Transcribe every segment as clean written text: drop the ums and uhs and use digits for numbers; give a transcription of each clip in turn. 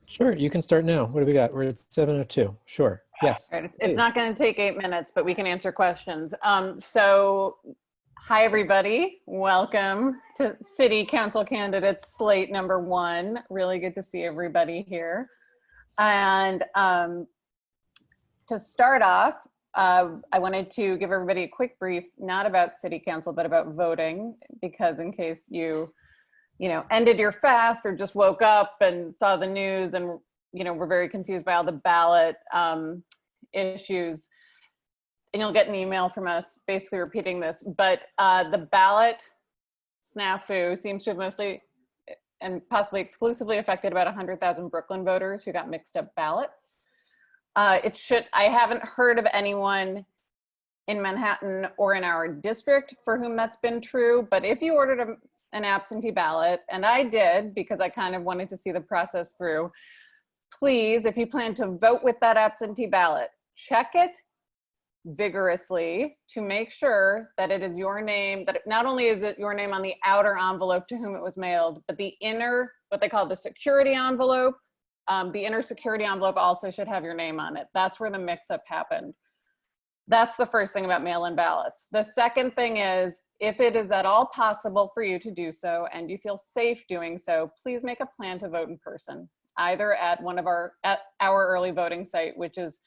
Sure, you can start now. What do we got? We're at 7:02. Sure. Yes, All right, it's please. not going to take 8 minutes, but we can answer questions. Hi everybody. Welcome to City Council Candidates Slate number 1. Really good to see everybody here. And to start off, I wanted to give everybody a quick brief, not about City Council, but about voting, because in case you ended your fast or just woke up and saw the news and, we're very confused by all the ballot issues. And you'll get an email from us basically repeating this, but the ballot snafu seems to have mostly and possibly exclusively affected about 100,000 Brooklyn voters who got mixed up ballots. I haven't heard of anyone in Manhattan or in our district for whom that's been true, but if you ordered an absentee ballot, and I did because I kind of wanted to see the process through, please, if you plan to vote with that absentee ballot, check it vigorously to make sure that it is your name, that not only is it your name on the outer envelope to whom it was mailed, but the inner, what they call the security envelope, the inner security envelope also should have your name on it. That's where the mix-up happened. That's the first thing about mail-in ballots. The second thing is, if it is at all possible for you to do so and you feel safe doing so, please make a plan to vote in person, either at our early voting site, which is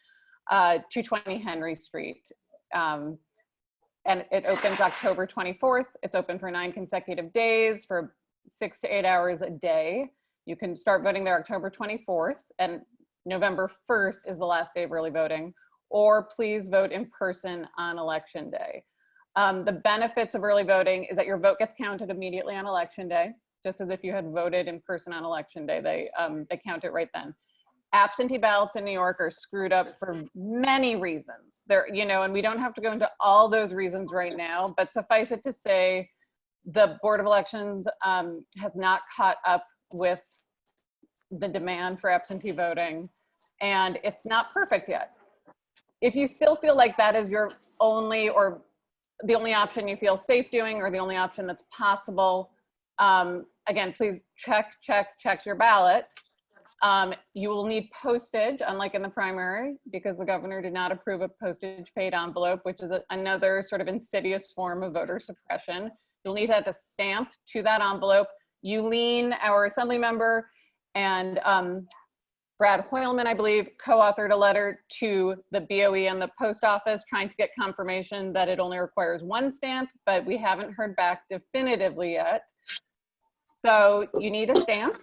220 Henry Street. And it opens October 24th. It's open for 9 consecutive days for 6 to 8 hours a day. You can start voting there October 24th, and November 1st is the last day of early voting, or please vote in person on election day. The benefits of early voting is that your vote gets counted immediately on election day, just as if you had voted in person on election day. They count it right then. Absentee ballots in New York are screwed up for many reasons. And we don't have to go into all those reasons right now, but suffice it to say, the Board of Elections has not caught up with the demand for absentee voting, and it's not perfect yet. If you still feel like that is your only or the only option you feel safe doing, or the only option that's possible, again, please check your ballot. You will need postage, unlike in the primary, because the governor did not approve a postage paid envelope, which is another sort of insidious form of voter suppression. You'll need to add a stamp to that envelope. Eulene, our assembly member, and Brad Hoylman, I believe, co-authored a letter to the BOE and the post office trying to get confirmation that it only requires 1 stamp, but we haven't heard back definitively yet. So you need a stamp,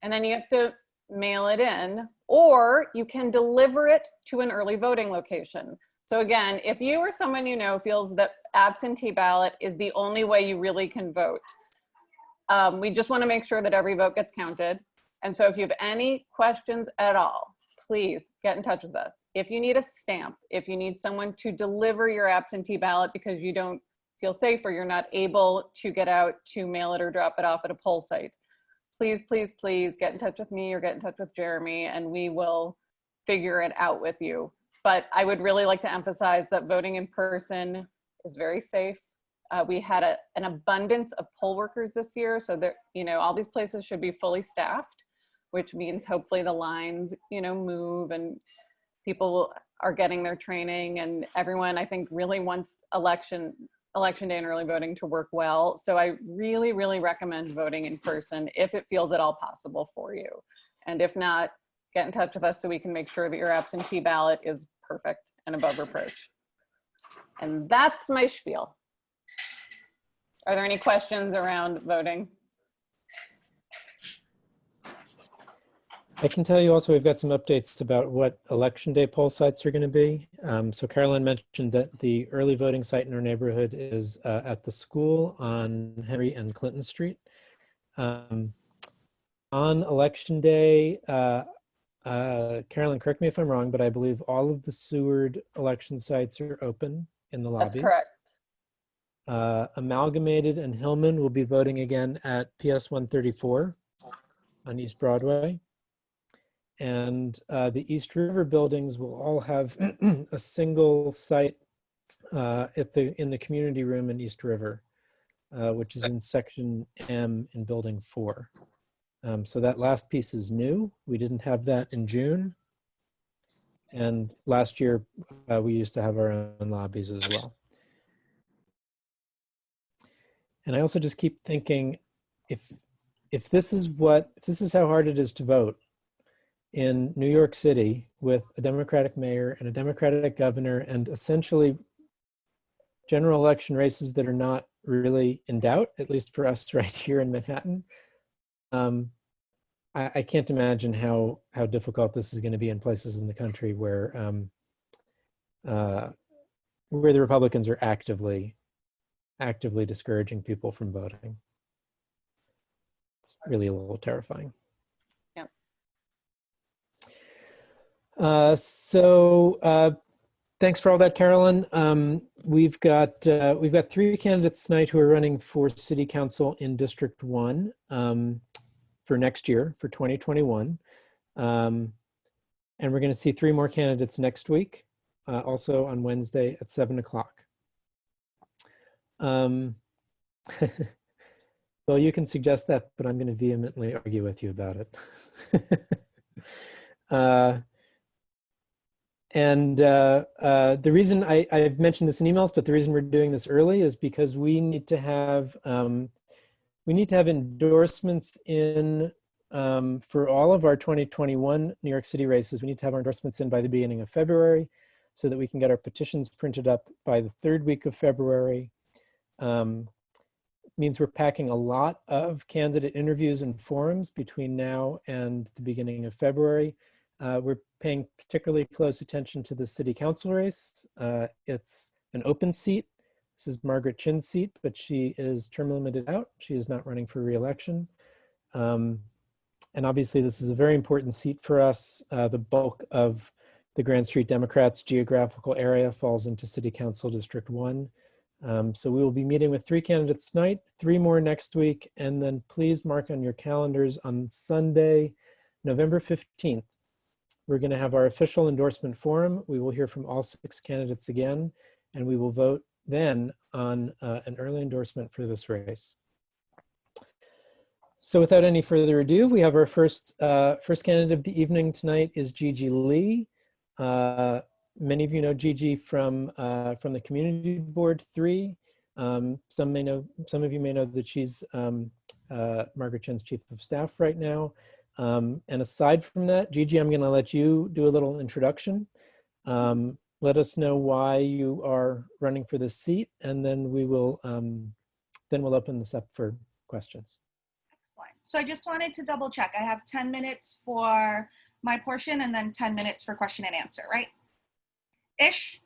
and then you have to mail it in, or you can deliver it to an early voting location. So again, if you or someone you know feels that absentee ballot is the only way you really can vote, we just want to make sure that every vote gets counted. And so if you have any questions at all, please get in touch with us. If you need a stamp, if you need someone to deliver your absentee ballot because you don't feel safe or you're not able to get out to mail it or drop it off at a poll site, please get in touch with me or get in touch with Jeremy, and we will figure it out with you. But I would really like to emphasize that voting in person is very safe. We had an abundance of poll workers this year, so that all these places should be fully staffed, which means hopefully the lines move and people are getting their training, and everyone I think really wants election day and early voting to work well. So I really recommend voting in person if it feels at all possible for you. And if not, get in touch with us so we can make sure that your absentee ballot is perfect and above reproach. And that's my spiel. Are there any questions around voting? I can tell you also we've got some updates about what election day poll sites are going to be. So Caroline mentioned that the early voting site in her neighborhood is at the school on Henry and Clinton Street. On election day, Caroline, correct me if I'm wrong, but I believe all of the Seward election sites are open in the lobbies. That's correct. Amalgamated and Hillman will be voting again at PS 134 on East Broadway. And the East River buildings will all have a single site in the community room in East River, which is in section M in building 4. So that last piece is new. We didn't have that in June. And last year, we used to have our own lobbies as well. And I also just keep thinking, if this is how hard it is to vote in New York City with a Democratic mayor and a Democratic governor and essentially general election races that are not really in doubt, at least for us right here in Manhattan, I can't imagine how difficult this is going to be in places in the country where the Republicans are actively discouraging people from voting. It's really a little terrifying. Yep. Thanks for all that, Carolyn. We've got 3 candidates tonight who are running for City Council in District 1 for next year, for 2021. And we're going to see 3 more candidates next week, also on Wednesday at 7 o'clock. Well, you can suggest that, but I'm going to vehemently argue with you about it. The reason I've mentioned this in emails, but the reason we're doing this early is because we need to have endorsements in for all of our 2021 New York City races. We need to have our endorsements in by the beginning of February so that we can get our petitions printed up by the 3rd week of February. Means we're packing a lot of candidate interviews and forums between now and the beginning of February. We're paying particularly close attention to the City Council race. It's an open seat. This is Margaret Chin's seat, but she is term limited out. She is not running for re-election. And obviously this is a very important seat for us. The bulk of the Grand Street Democrats' geographical area falls into City Council District 1. So we will be meeting with 3 candidates tonight, 3 more next week, and then please mark on your calendars on Sunday, November 15th. We're going to have our official endorsement forum. We will hear from all 6 candidates again, and we will vote then on an early endorsement for this race. So without any further ado, we have our first candidate of the evening tonight is Gigi Lee. Many of you know Gigi from the Community Board 3. Some of you may know that she's Margaret Chen's Chief of Staff right now. And aside from that, Gigi, I'm going to let you do a little introduction. Let us know why you are running for this seat, and then we'll open this up for questions. Excellent. So I just wanted to double check. I have 10 minutes for my portion and then 10 minutes for question and answer, right? Ish?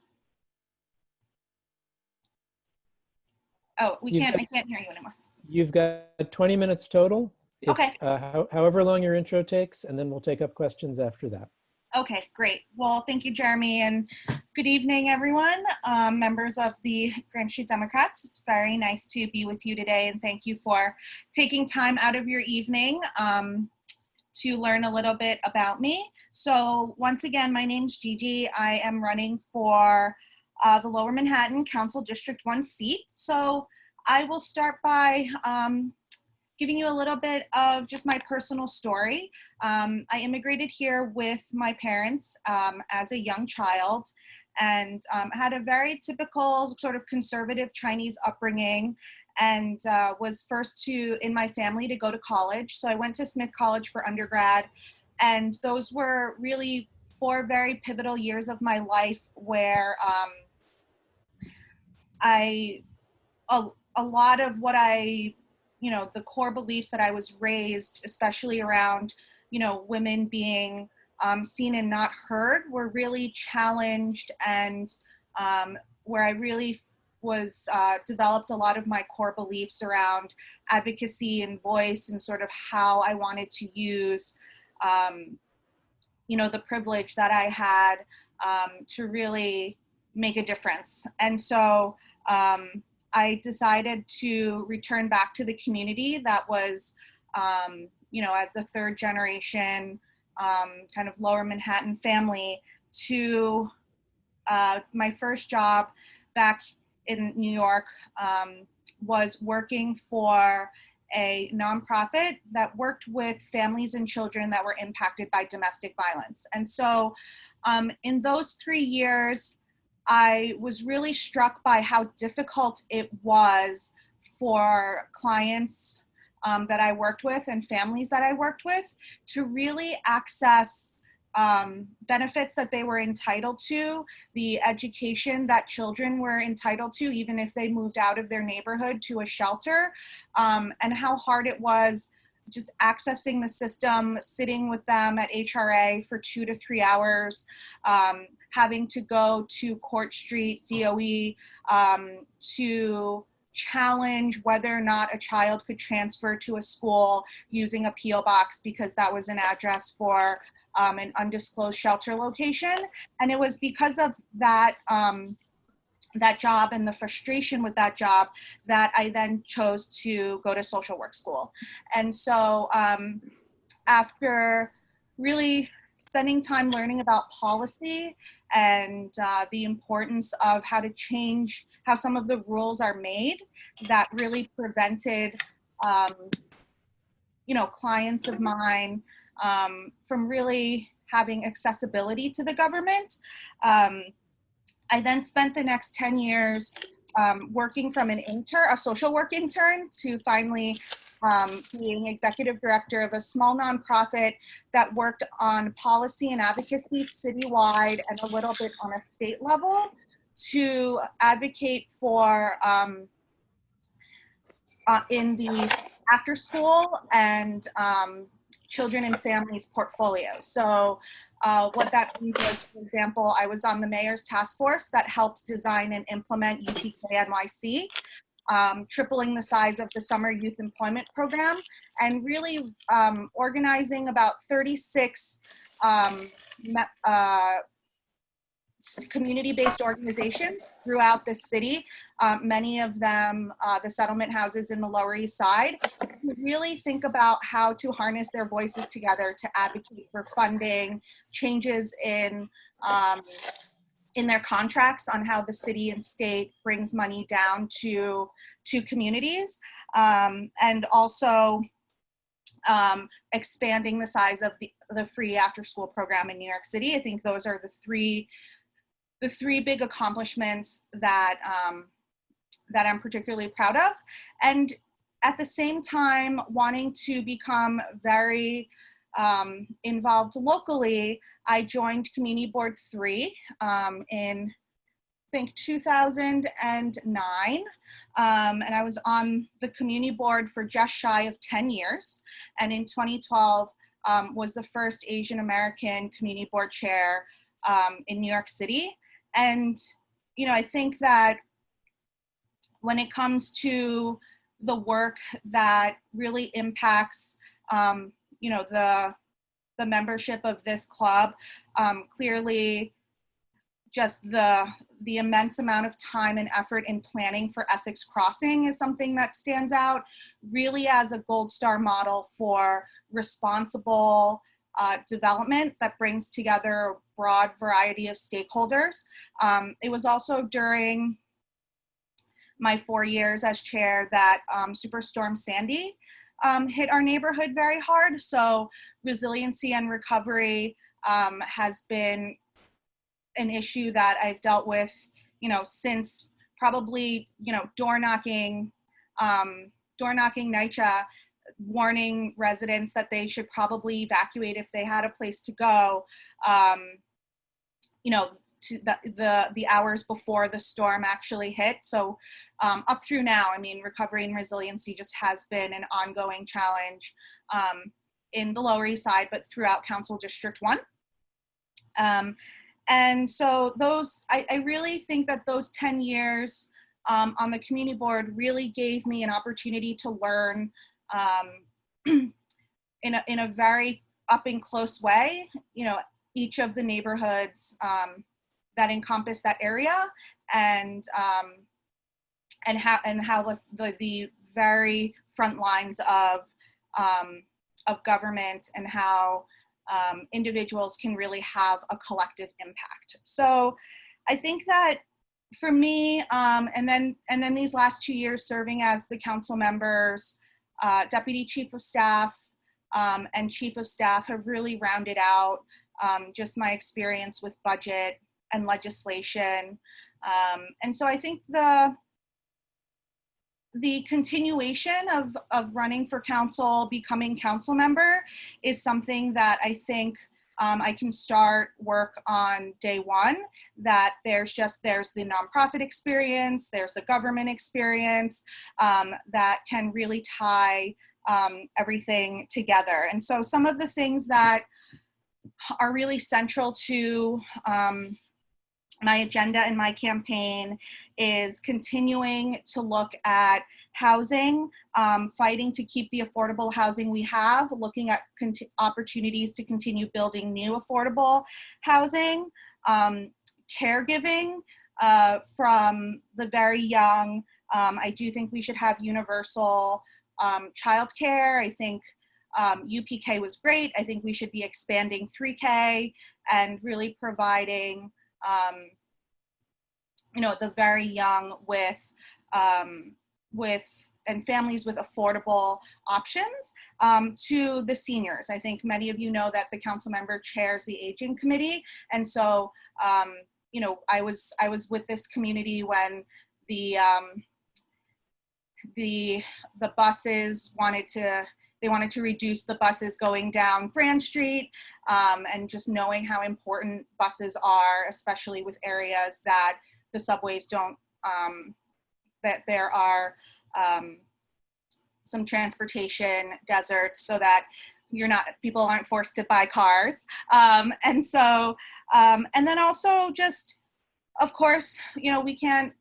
Oh, I can't hear you anymore. You've got 20 minutes total. Okay. However long your intro takes, and then we'll take up questions after that. Okay, great. Well, thank you, Jeremy, and good evening, everyone. Members of the Grand Street Democrats, it's very nice to be with you today, and thank you for taking time out of your evening to learn a little bit about me. So once again, my name's Gigi. I am running for the Lower Manhattan Council District 1 seat. So I will start by giving you a little bit of just my personal story. I immigrated here with my parents as a young child and had a very typical sort of conservative Chinese upbringing, and was first in my family to go to college. So I went to Smith College for undergrad, and those were really 4 very pivotal years of my life where a lot of what the core beliefs that I was raised, especially around, women being seen and not heard, were really challenged, and where I really was developed a lot of my core beliefs around advocacy and voice and sort of how I wanted to use, the privilege that I had to really make a difference. And so I decided to return back to the community that was, as the 3rd generation kind of Lower Manhattan family, to my first job back in New York was working for a nonprofit that worked with families and children that were impacted by domestic violence. And so in those 3 years, I was really struck by how difficult it was for clients that I worked with and families that I worked with to really access benefits that they were entitled to, the education that children were entitled to, even if they moved out of their neighborhood to a shelter, and how hard it was just accessing the system, sitting with them at HRA for 2 to 3 hours, having to go to Court Street, DOE, to challenge whether or not a child could transfer to a school using a P.O. box because that was an address for an undisclosed shelter location. And it was because of that, that job and the frustration with that job that I then chose to go to social work school. And so after really spending time learning about policy and the importance of how to change how some of the rules are made that really prevented, clients of mine from really having accessibility to the government. I then spent the next 10 years working from a social work intern, to finally being executive director of a small nonprofit that worked on policy and advocacy citywide and a little bit on a state level to advocate for in the after school and children and families portfolios. So what that means was, for example, I was on the mayor's task force that helped design and implement UPK NYC, tripling the size of the summer youth employment program, and really organizing about 36 community-based organizations throughout the city, many of them the settlement houses in the Lower East Side, to really think about how to harness their voices together to advocate for funding, changes in their contracts on how the city and state brings money down to communities, and also expanding the size of the free after-school program in New York City. I think those are the three big accomplishments that that I'm particularly proud of. And at the same time, wanting to become very involved locally, I joined Community Board 3 in, I think, 2009. And I was on the community board for just shy of 10 years. And in 2012, was the first Asian American community board chair in New York City. And, I think that when it comes to the work that really impacts, the membership of this club, clearly just the immense amount of time and effort in planning for Essex Crossing is something that stands out really as a gold star model for responsible development that brings together a broad variety of stakeholders. It was also during my 4 years as chair that Superstorm Sandy hit our neighborhood very hard. So resiliency and recovery has been an issue that I've dealt with, since probably, door knocking NYCHA, warning residents that they should probably evacuate if they had a place to go, to the hours before the storm actually hit. So up through now, recovery and resiliency just has been an ongoing challenge in the Lower East Side, but throughout Council District 1. And so I really think that those 10 years on the community board really gave me an opportunity to learn in a very up and close way, each of the neighborhoods that encompass that area, and how the very front lines of government, and how individuals can really have a collective impact. So I think that for me, and then these last 2 years serving as the council members Deputy Chief of Staff and Chief of Staff have really rounded out just my experience with budget and legislation. And so I think the continuation of running for council, becoming council member, is something that I think I can start work on day one. That there's the nonprofit experience, there's the government experience that can really tie everything together. And so some of the things that are really central to my agenda and my campaign is continuing to look at housing, fighting to keep the affordable housing we have, looking at opportunities to continue building new affordable housing, caregiving from the very young. I do think we should have universal childcare. I think UPK was great. I think we should be expanding 3K and really providing the very young with and families with affordable options to the seniors. I think many of you know that the council member chairs the aging committee, and so I was with this community when the buses wanted to reduce the buses going down Grand Street, and just knowing how important buses are, especially with areas that the subways don't, that there are some transportation deserts, so that people aren't forced to buy cars. And then also just, of course, we can't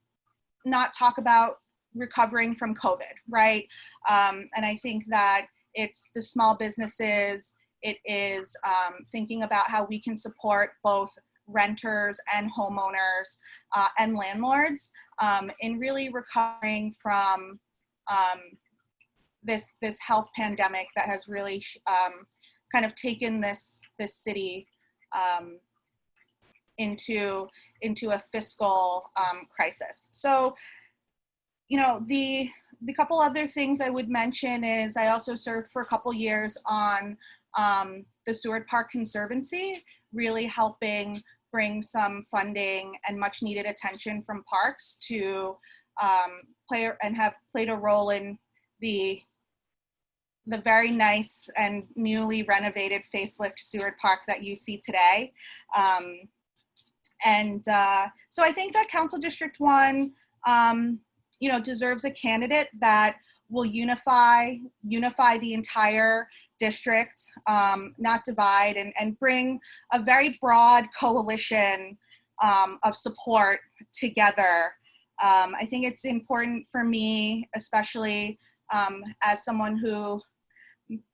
not talk about recovering from COVID, right? And I think that it's the small businesses, it is thinking about how we can support both renters and homeowners and landlords in really recovering from this health pandemic that has really kind of taken this city into a fiscal crisis. So, the couple other things I would mention is I also served for a couple years on the Seward Park Conservancy, really helping bring some funding and much needed attention from parks to have played a role in the very nice and newly renovated facelift Seward Park that you see today. So I think that Council District 1 deserves a candidate that will unify the entire district, not divide, and bring a very broad coalition of support together. I think it's important for me, especially as someone who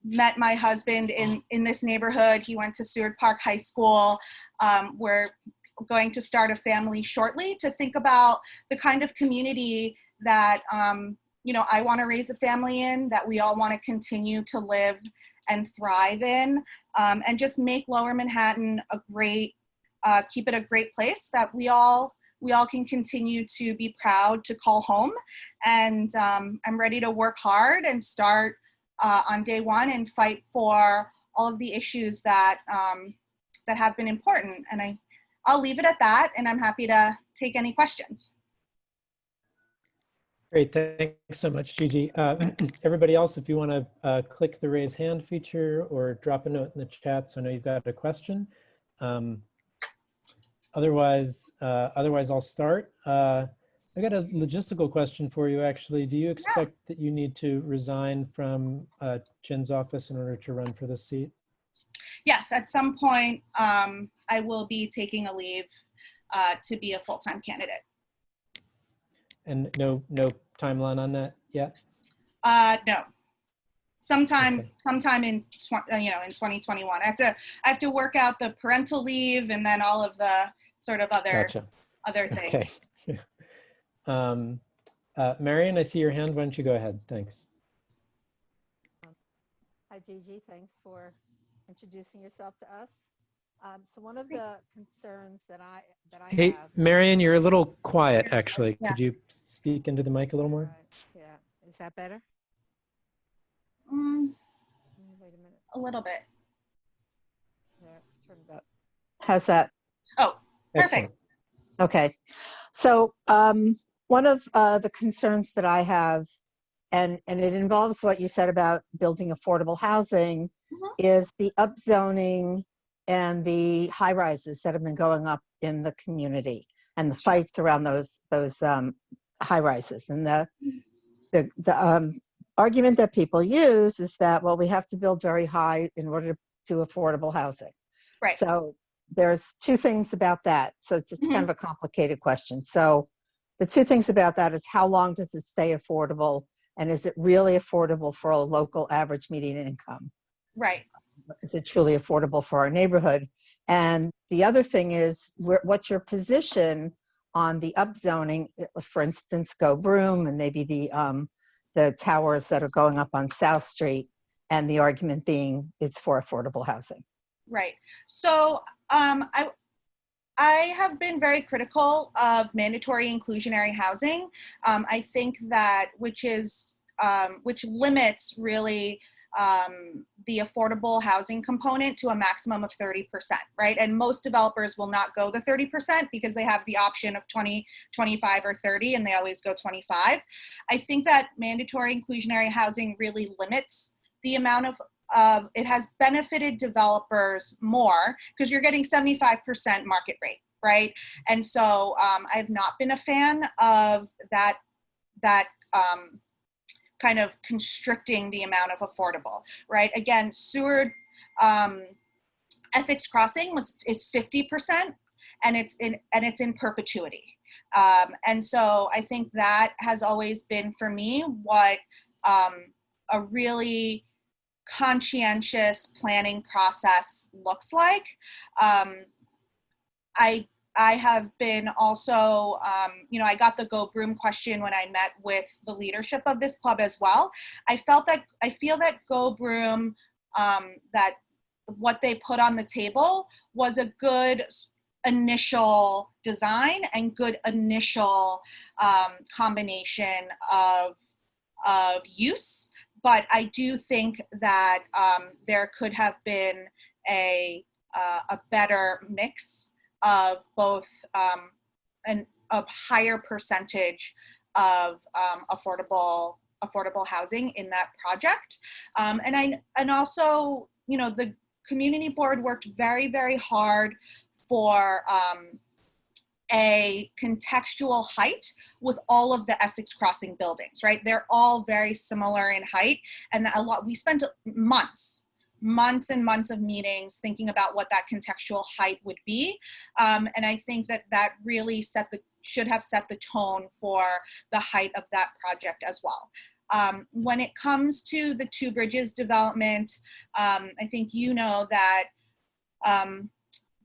met my husband in this neighborhood. He went to Seward Park High School. We're going to start a family shortly, to think about the kind of community that I want to raise a family in, that we all want to continue to live and thrive in, and just make Lower Manhattan keep it a great place that we all can continue to be proud to call home. And I'm ready to work hard and start on day one and fight for all of the issues that have been important. And I'll leave it at that, and I'm happy to take any questions. Great, thanks so much, Gigi. Everybody else, if you want to click the raise hand feature or drop a note in the chat, so I know you've got a question. Otherwise, I'll start. I got a logistical question for you, actually. Do you expect that you need to resign from Jen's office in order to run for this seat? Yes, at some point, I will be taking a leave to be a full-time candidate. And no timeline on that yet? No. Sometime in 2021. I have to work out the parental leave and then all of the sort of other things. Okay. Marion, I see your hand. Why don't you go ahead? Thanks. Hi, Gigi. Thanks for introducing yourself to us. So one of the concerns that I Hey, have. Marion, you're a little quiet, actually. Yeah. Could you speak into the mic a little more? Yeah. Is that better? Wait a minute. A little bit. There, turn it up. How's that? Oh, Excellent. perfect. Okay. So one of the concerns that I have, and it involves what you said about building affordable housing, Mhm. is the upzoning and the high rises that have been going up in the community and the fights around those high rises. And the argument that people use is that, well, we have to build very high in order to do affordable housing. Right. So there's two things about that. So it's kind of a complicated question. So the two things about that is, how long does it stay affordable? And is it really affordable for a local average median income? Right. Is it truly affordable for our neighborhood? And the other thing is, what's your position on the upzoning? For instance, Go Broom, and maybe the towers that are going up on South Street, and the argument being it's for affordable housing. Right. So I have been very critical of mandatory inclusionary housing. I think that which limits really the affordable housing component to a maximum of 30%, right? And most developers will not go the 30% because they have the option of 20, 25, or 30, and they always go 25. I think that mandatory inclusionary housing really limits the amount of it has benefited developers more because you're getting 75% market rate, right? And so I have not been a fan of that kind of constricting the amount of affordable, right? Again, Seward, Essex Crossing is 50%, and it's in perpetuity. And so I think that has always been, for me, what a really conscientious planning process looks like. I have been also, I got the Go Broom question when I met with the leadership of this club as well. I feel that Go Broom, that what they put on the table was a good initial design and good initial combination of use. But I do think that there could have been a better mix of both a higher percentage of affordable housing in that project, and also, the community board worked very, very hard for a contextual height with all of the Essex Crossing buildings, right? They're all very similar in height, and we spent months and months of meetings thinking about what that contextual height would be. And I think that really should have set the tone for the height of that project as well. When it comes to the Two Bridges development, I think that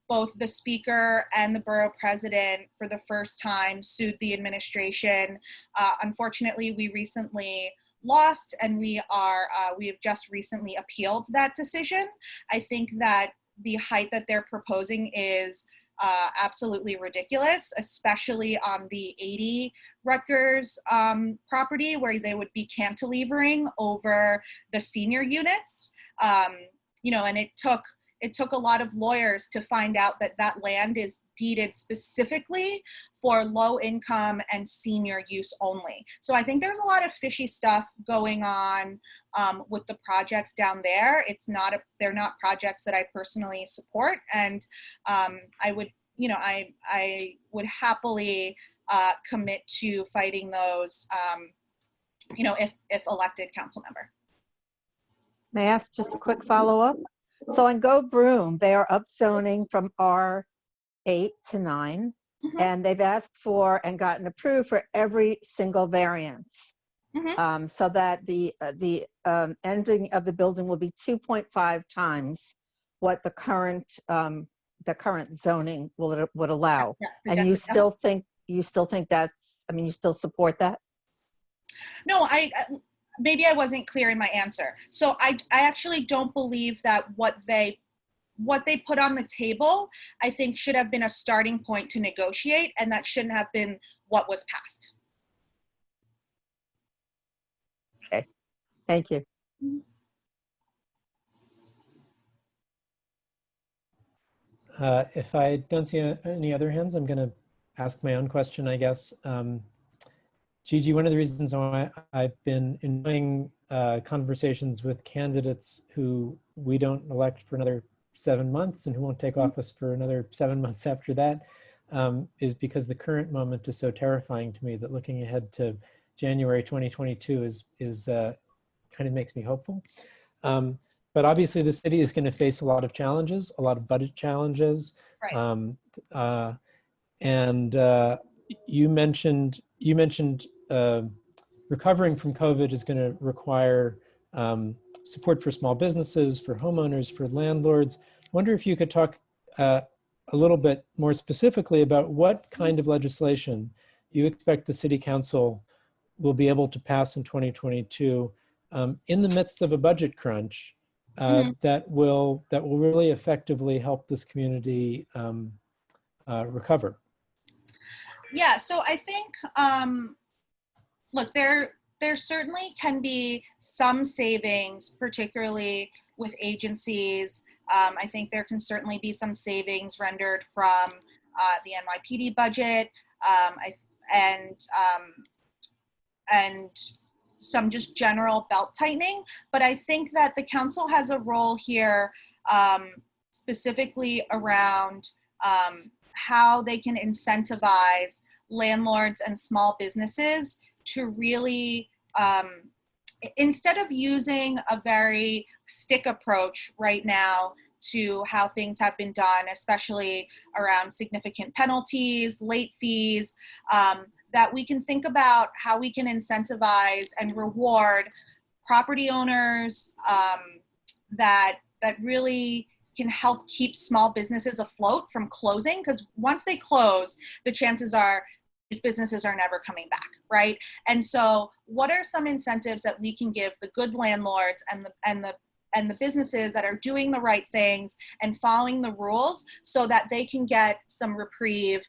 both the speaker and the borough president, for the first time, sued the administration. Unfortunately, we recently lost, and we have just recently appealed that decision. I think that the height that they're proposing is absolutely ridiculous, especially on the 80 Rutgers property, where they would be cantilevering over the senior units. And it took a lot of lawyers to find out that land is deeded specifically for low income and senior use only. So I think there's a lot of fishy stuff going on with the projects down there. They're not projects that I personally support, and I would happily commit to fighting those, if elected council member. May I ask just a quick follow-up? So on Go Broom, they are upzoning from R8 to 9, and they've asked for and gotten approved for every single variance, so that the ending of the building will be 2.5 times what the current zoning would allow. Yeah, and you still think that's, you still support that? No, maybe I wasn't clear in my answer. So I actually don't believe that what they put on the table, I think, should have been a starting point to negotiate, and that shouldn't have been what was passed. Okay, thank you. If I don't see any other hands, I'm going to ask my own question, I guess. Gigi, one of the reasons why I've been enjoying conversations with candidates who we don't elect for another 7 months and who won't take office for another 7 months after that is because the current moment is so terrifying to me that looking ahead to January 2022 is kind of makes me hopeful. But obviously the city is going to face a lot of challenges, a lot of budget challenges. Right. And you mentioned recovering from COVID is going to require support for small businesses, for homeowners, for landlords. Wonder if you could talk a little bit more specifically about what kind of legislation you expect the City Council will be able to pass in 2022 in the midst of a budget crunch that will really effectively help this community recover. Yeah, so I think, look, there certainly can be some savings, particularly with agencies. I think there can certainly be some savings rendered from the NYPD budget and some just general belt tightening. But I think that the council has a role here specifically around how they can incentivize landlords and small businesses to really, instead of using a very stick approach right now to how things have been done, especially around significant penalties, late fees, that we can think about how we can incentivize and reward property owners that really can help keep small businesses afloat from closing, because once they close, the chances are these businesses are never coming back, right? And so what are some incentives that we can give the good landlords and the businesses that are doing the right things and following the rules so that they can get some reprieve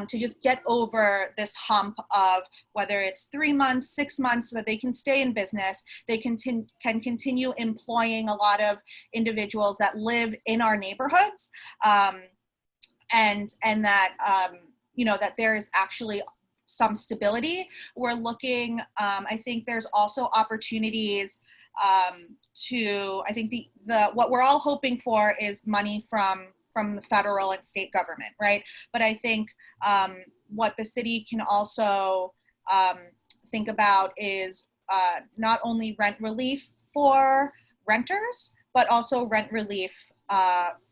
to just get over this hump of whether it's 3 months, 6 months, so that they can stay in business, they can continue employing a lot of individuals that live in our neighborhoods, and that that there is actually some stability. We're looking, I think there's also opportunities I think what we're all hoping for is money from the federal and state government, right? But I think what the city can also think about is not only rent relief for renters, but also rent relief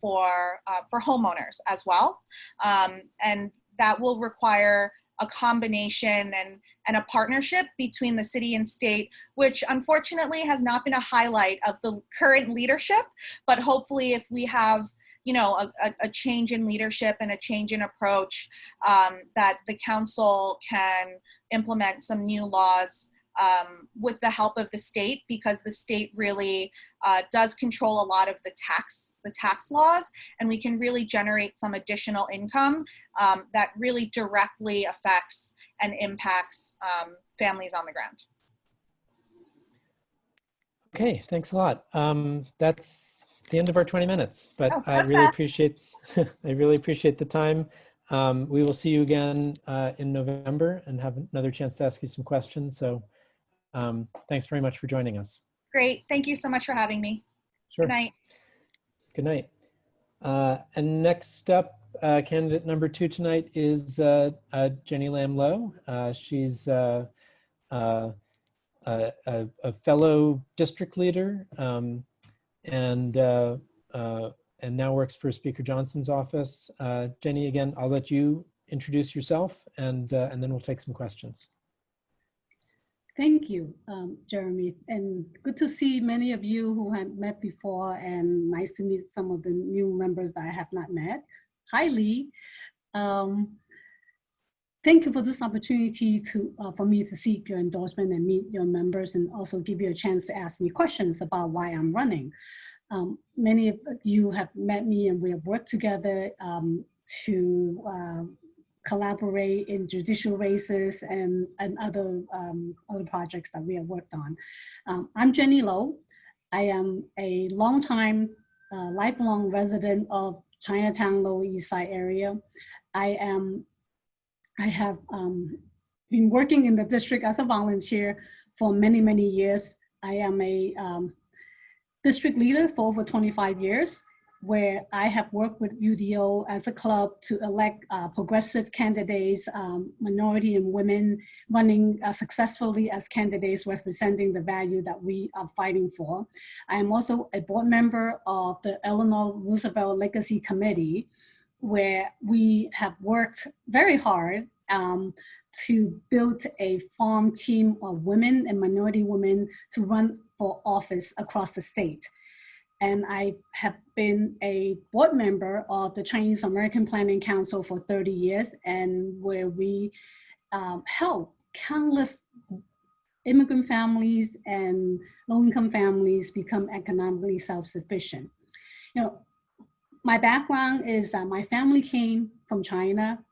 for homeowners as well. And that will require a combination and a partnership between the city and state, which unfortunately has not been a highlight of the current leadership. But hopefully if we have a change in leadership and a change in approach, that the council can implement some new laws with the help of the state, because the state really does control a lot of the tax laws, and we can really generate some additional income that really directly affects and impacts families on the ground. Okay, thanks a lot. That's the end of our 20 minutes, but I really appreciate the time. We will see you again in November and have another chance to ask you some questions. So thanks very much for joining us. Great. Thank you so much for having me. Sure. Good night. Good night. And next up, candidate number 2 tonight is Jenny Lam Lowe. She's a fellow district leader and now works for Speaker Johnson's office. Jenny, again, I'll let you introduce yourself and then we'll take some questions. Thank you, Jeremy, and good to see many of you who have met before, and nice to meet some of the new members that I have not met. Hi, Lee. Thank you for this opportunity for me to seek your endorsement and meet your members, and also give you a chance to ask me questions about why I'm running. Many of you have met me and we have worked together to collaborate in judicial races and other projects that we have worked on. I'm Jenny Lowe. I am a lifelong resident of Chinatown, Lower East Side area. I have been working in the district as a volunteer for many, many years. I am a district leader for over 25 years, where I have worked with UDO as a club to elect progressive candidates, minority and women running successfully as candidates representing the value that we are fighting for. I am also a board member of the Eleanor Roosevelt Legacy Committee, where we have worked very hard to build a farm team of women and minority women to run for office across the state. And I have been a board member of the Chinese American Planning Council for 30 years, and where we help countless immigrant families and low-income families become economically self-sufficient. You know, my background is that my family came from China,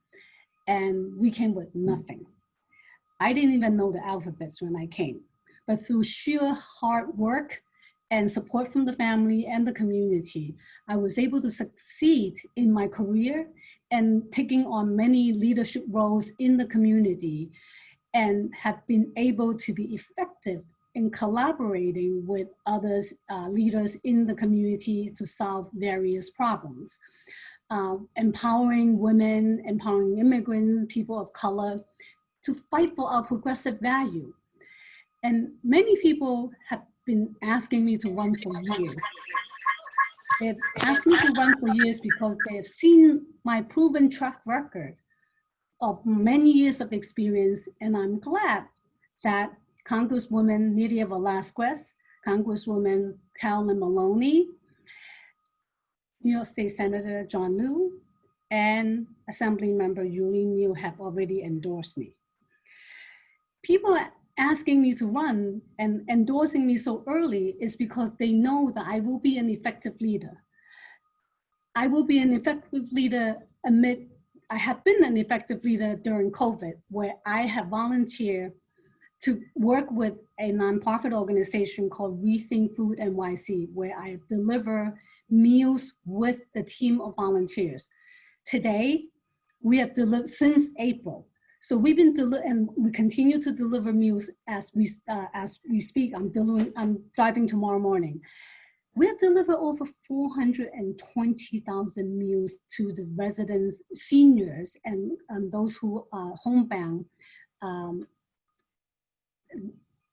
and we came with nothing. I didn't even know the alphabets when I came, but through sheer hard work and support from the family and the community, I was able to succeed in my career and taking on many leadership roles in the community, and have been able to be effective in collaborating with others, leaders in the community to solve various problems. Empowering women, empowering immigrants, people of color, to fight for our progressive value. And many people have been asking me to run for years. They've asked me to run for years because they have seen my proven track record of many years of experience, and I'm glad that Congresswoman Nydia Velázquez, Congresswoman Carolyn Maloney, New York State Senator John Liu, and Assembly Member Yulin Liu have already endorsed me. People are asking me to run and endorsing me so early is because they know that I will be an effective leader. I will be an effective leader I have been an effective leader during COVID, where I have volunteered to work with a nonprofit organization called Rethink Food NYC, where I deliver meals with the team of volunteers. Today, we have delivered since April. So we've been and we continue to deliver meals as we speak. I'm driving tomorrow morning. We have delivered over 420,000 meals to the residents, seniors, and those who are homebound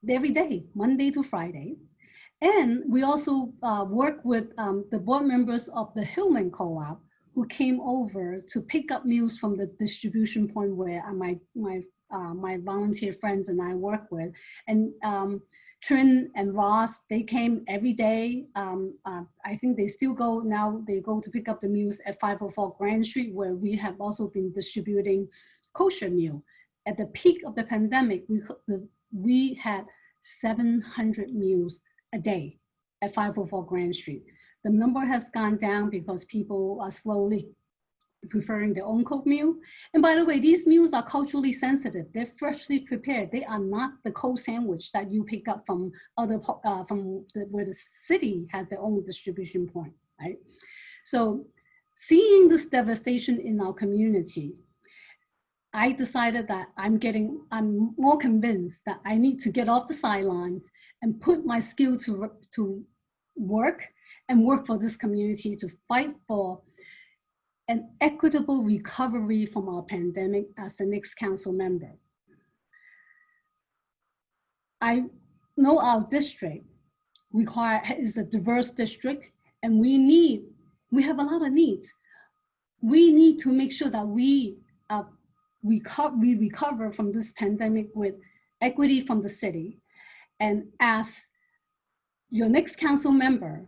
every day, Monday to Friday. And we also work with the board members of the Hillman Co-op, who came over to pick up meals from the distribution point where my volunteer friends and I work with. And Trin and Ross, they came every day. I think they still go now, they go to pick up the meals at 504 Grand Street, where we have also been distributing kosher meal. At the peak of the pandemic, we had 700 meals a day at 504 Grand Street. The number has gone down because people are slowly preferring their own cooked meal. And by the way, these meals are culturally sensitive. They're freshly prepared. They are not the cold sandwich that you pick up from where the city has their own distribution point, right? So seeing this devastation in our community, I decided that I'm more convinced that I need to get off the sidelines and put my skill to work and work for this community to fight for an equitable recovery from our pandemic as the next council member. I know our district is a diverse district, and we have a lot of needs. We need to make sure that we recover from this pandemic with equity from the city. And as your next council member,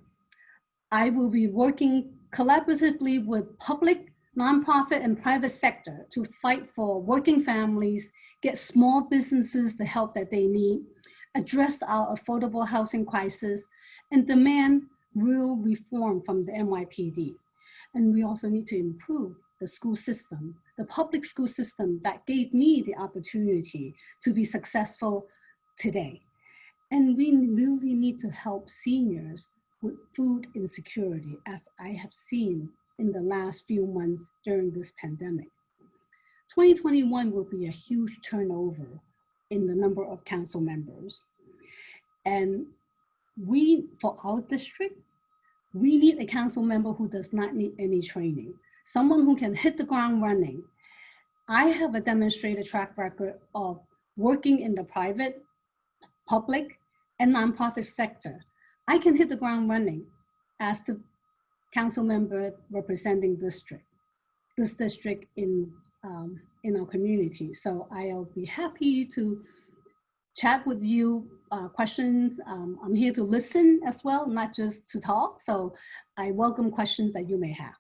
I will be working collaboratively with public, nonprofit, and private sector to fight for working families, get small businesses the help that they need, address our affordable housing crisis, and demand real reform from the NYPD. And we also need to improve the school system, the public school system that gave me the opportunity to be successful today. And we really need to help seniors with food insecurity, as I have seen in the last few months during this pandemic. 2021 will be a huge turnover in the number of council members. And for our district, we need a council member who does not need any training, someone who can hit the ground running. I have a demonstrated track record of working in the private, public, and nonprofit sector. I can hit the ground running as the council member representing this district in our community. So I'll be happy to chat with you, questions. I'm here to listen as well, not just to talk. So I welcome questions that you may have.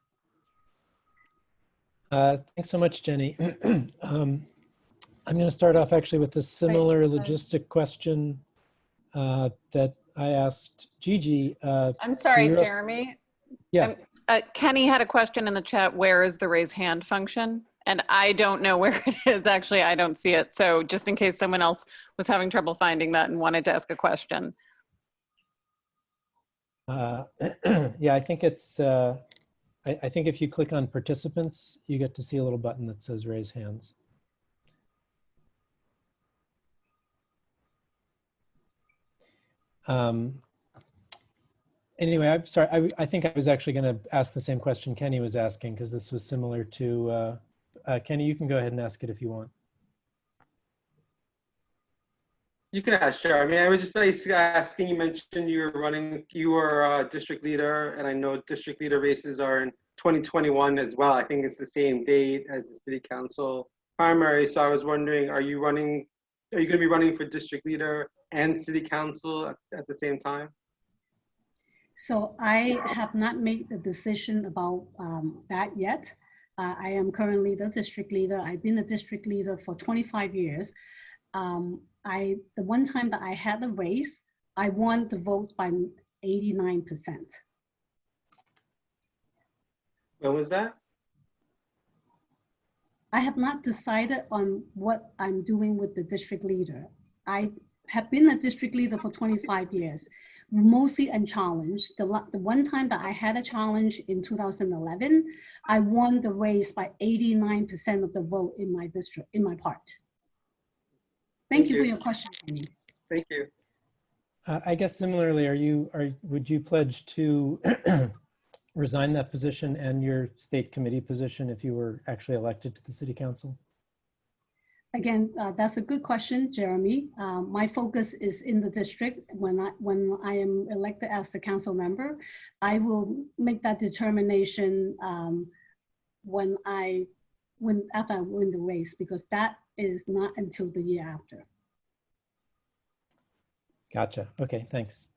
Thanks so much, Jenny. I'm going to start off actually with a similar logistic question that I asked Gigi. I'm sorry, so Jeremy. Yeah. Kenny had a question in the chat. Where is the raise hand function? And I don't know where it is. Actually, I don't see it. So just in case someone else was having trouble finding that and wanted to ask a question. Yeah, I think it's, I think if you click on participants, you get to see a little button that says raise hands. Anyway, I'm sorry. I think I was actually going to ask the same question Kenny was asking, because this was similar to, Kenny, you can go ahead and ask it if you want. You can ask, Jeremy. I was just basically asking, you mentioned you were district leader, and I know district leader races are in 2021 as well. I think it's the same date as the city council primary. So I was wondering, are you going to be running for district leader and city council at the same time? So I have not made the decision about that yet. I am currently the district leader. I've been a district leader for 25 years. The one time that I had the race, I won the votes by 89%. When was that? I have not decided on what I'm doing with the district leader. I have been a district leader for 25 years, mostly unchallenged. The one time that I had a challenge in 2011, I won the race by 89% of the vote in my district, in my part. Thank you for your question, Amy. Thank you. I guess similarly, would you pledge to resign that position and your state committee position if you were actually elected to the city council? Again, that's a good question, Jeremy. My focus is in the district. When I am elected as the council member, I will make that determination after I win the race, because that is not until the year after. Gotcha. Okay, thanks.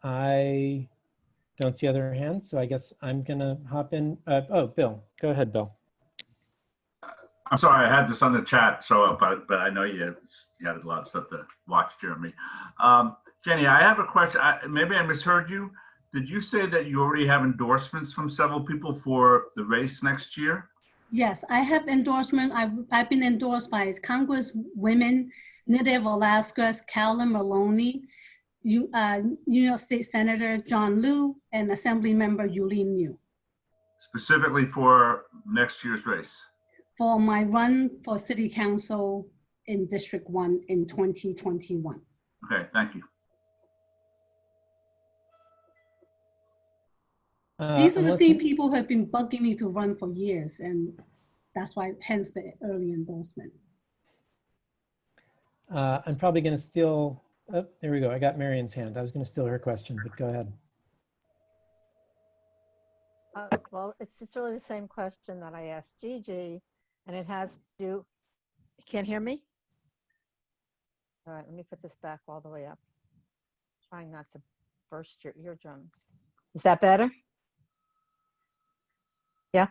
I don't see other hands, so I guess I'm gonna hop in. Oh, Bill, go ahead, Bill. I'm sorry, I had this on the chat, so but I know you had a lot of stuff to watch, Jeremy. Jenny, I have a question. Maybe I misheard you. Did you say that you already have endorsements from several people for the race next year? Yes, I have endorsement. I've been endorsed by Congresswomen Nydia Velasquez, Carolyn Maloney, New York State Senator John Liu, and Assembly Member Yulin Liu. Specifically for next year's race? For my run for City Council in District 1 in 2021. Okay, thank you. These are the same people who have been bugging me to run for years, and that's why, hence the early endorsement. I'm probably going to steal, oh, there we go. I got Marion's hand. I was going to steal her question, but go ahead. Well, it's really the same question that I asked Gigi, and it has to do, you can't hear me? All right, let me put this back all the way up. Trying not to burst your eardrums. Is that better? Yeah.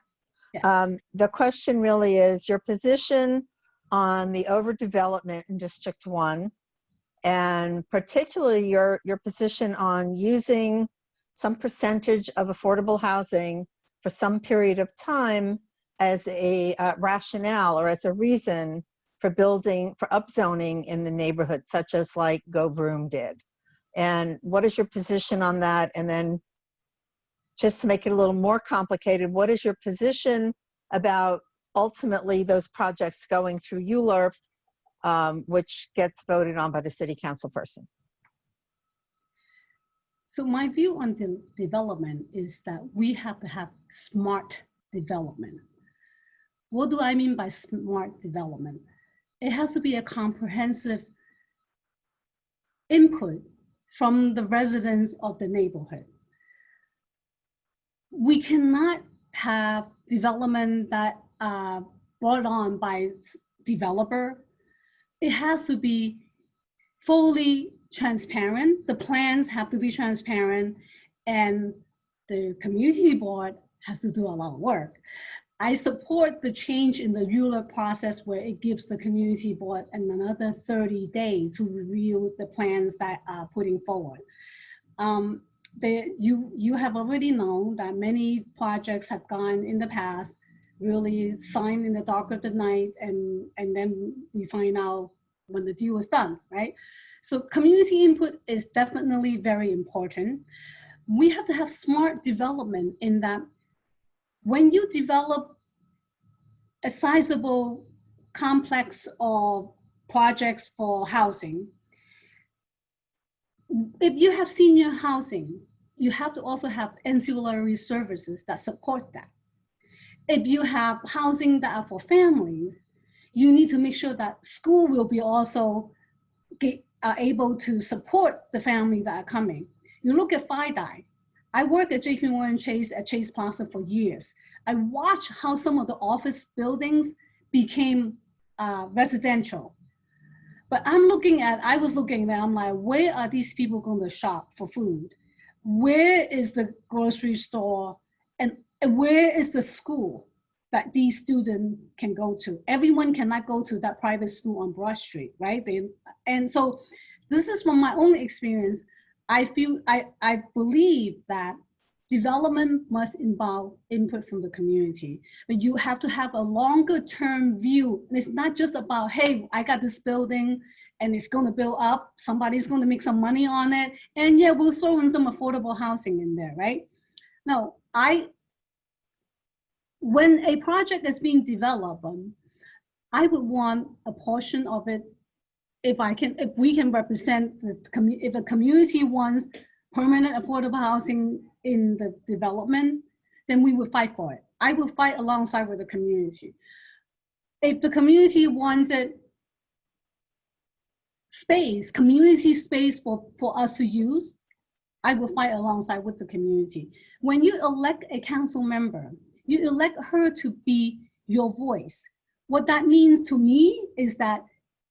Yeah. The question really is your position on the overdevelopment in District 1, and particularly your position on using some percentage of affordable housing for some period of time as a rationale or as a reason for upzoning in the neighborhood, such as like Go Broom did. And what is your position on that? And then just to make it a little more complicated, what is your position about ultimately those projects going through ULURP, which gets voted on by the city council person? So my view on the development is that we have to have smart development. What do I mean by smart development? It has to be a comprehensive input from the residents of the neighborhood. We cannot have development that brought on by developer. It has to be fully transparent. The plans have to be transparent, and the community board has to do a lot of work. I support the change in the ULURP process where it gives the community board another 30 days to review the plans that are putting forward. You have already known that many projects have gone in the past, really signed in the dark of the night, and then we find out when the deal is done, right? So community input is definitely very important. We have to have smart development in that when you develop a sizable complex of projects for housing, if you have senior housing, you have to also have ancillary services that support that. If you have housing that are for families, you need to make sure that school will be also able to support the family that are coming. You look at FIDI. I worked at JPMorgan Chase at Chase Plaza for years. I watched how some of the office buildings became residential. But I was looking at, I'm like, where are these people going to shop for food? Where is the grocery store? And where is the school that these students can go to? Everyone cannot go to that private school on Broad Street, right? And so this is from my own experience. I believe that development must involve input from the community, but you have to have a longer term view. And it's not just about, hey, I got this building and it's going to build up. Somebody's going to make some money on it. And yeah, we'll throw in some affordable housing in there, right? No, when a project is being developed, I would want a portion of it, if we can represent if a community wants permanent affordable housing in the development, then we would fight for it. I will fight alongside with the community. If the community wanted space, community space for us to use, I will fight alongside with the community. When you elect a council member, you elect her to be your voice. What that means to me is that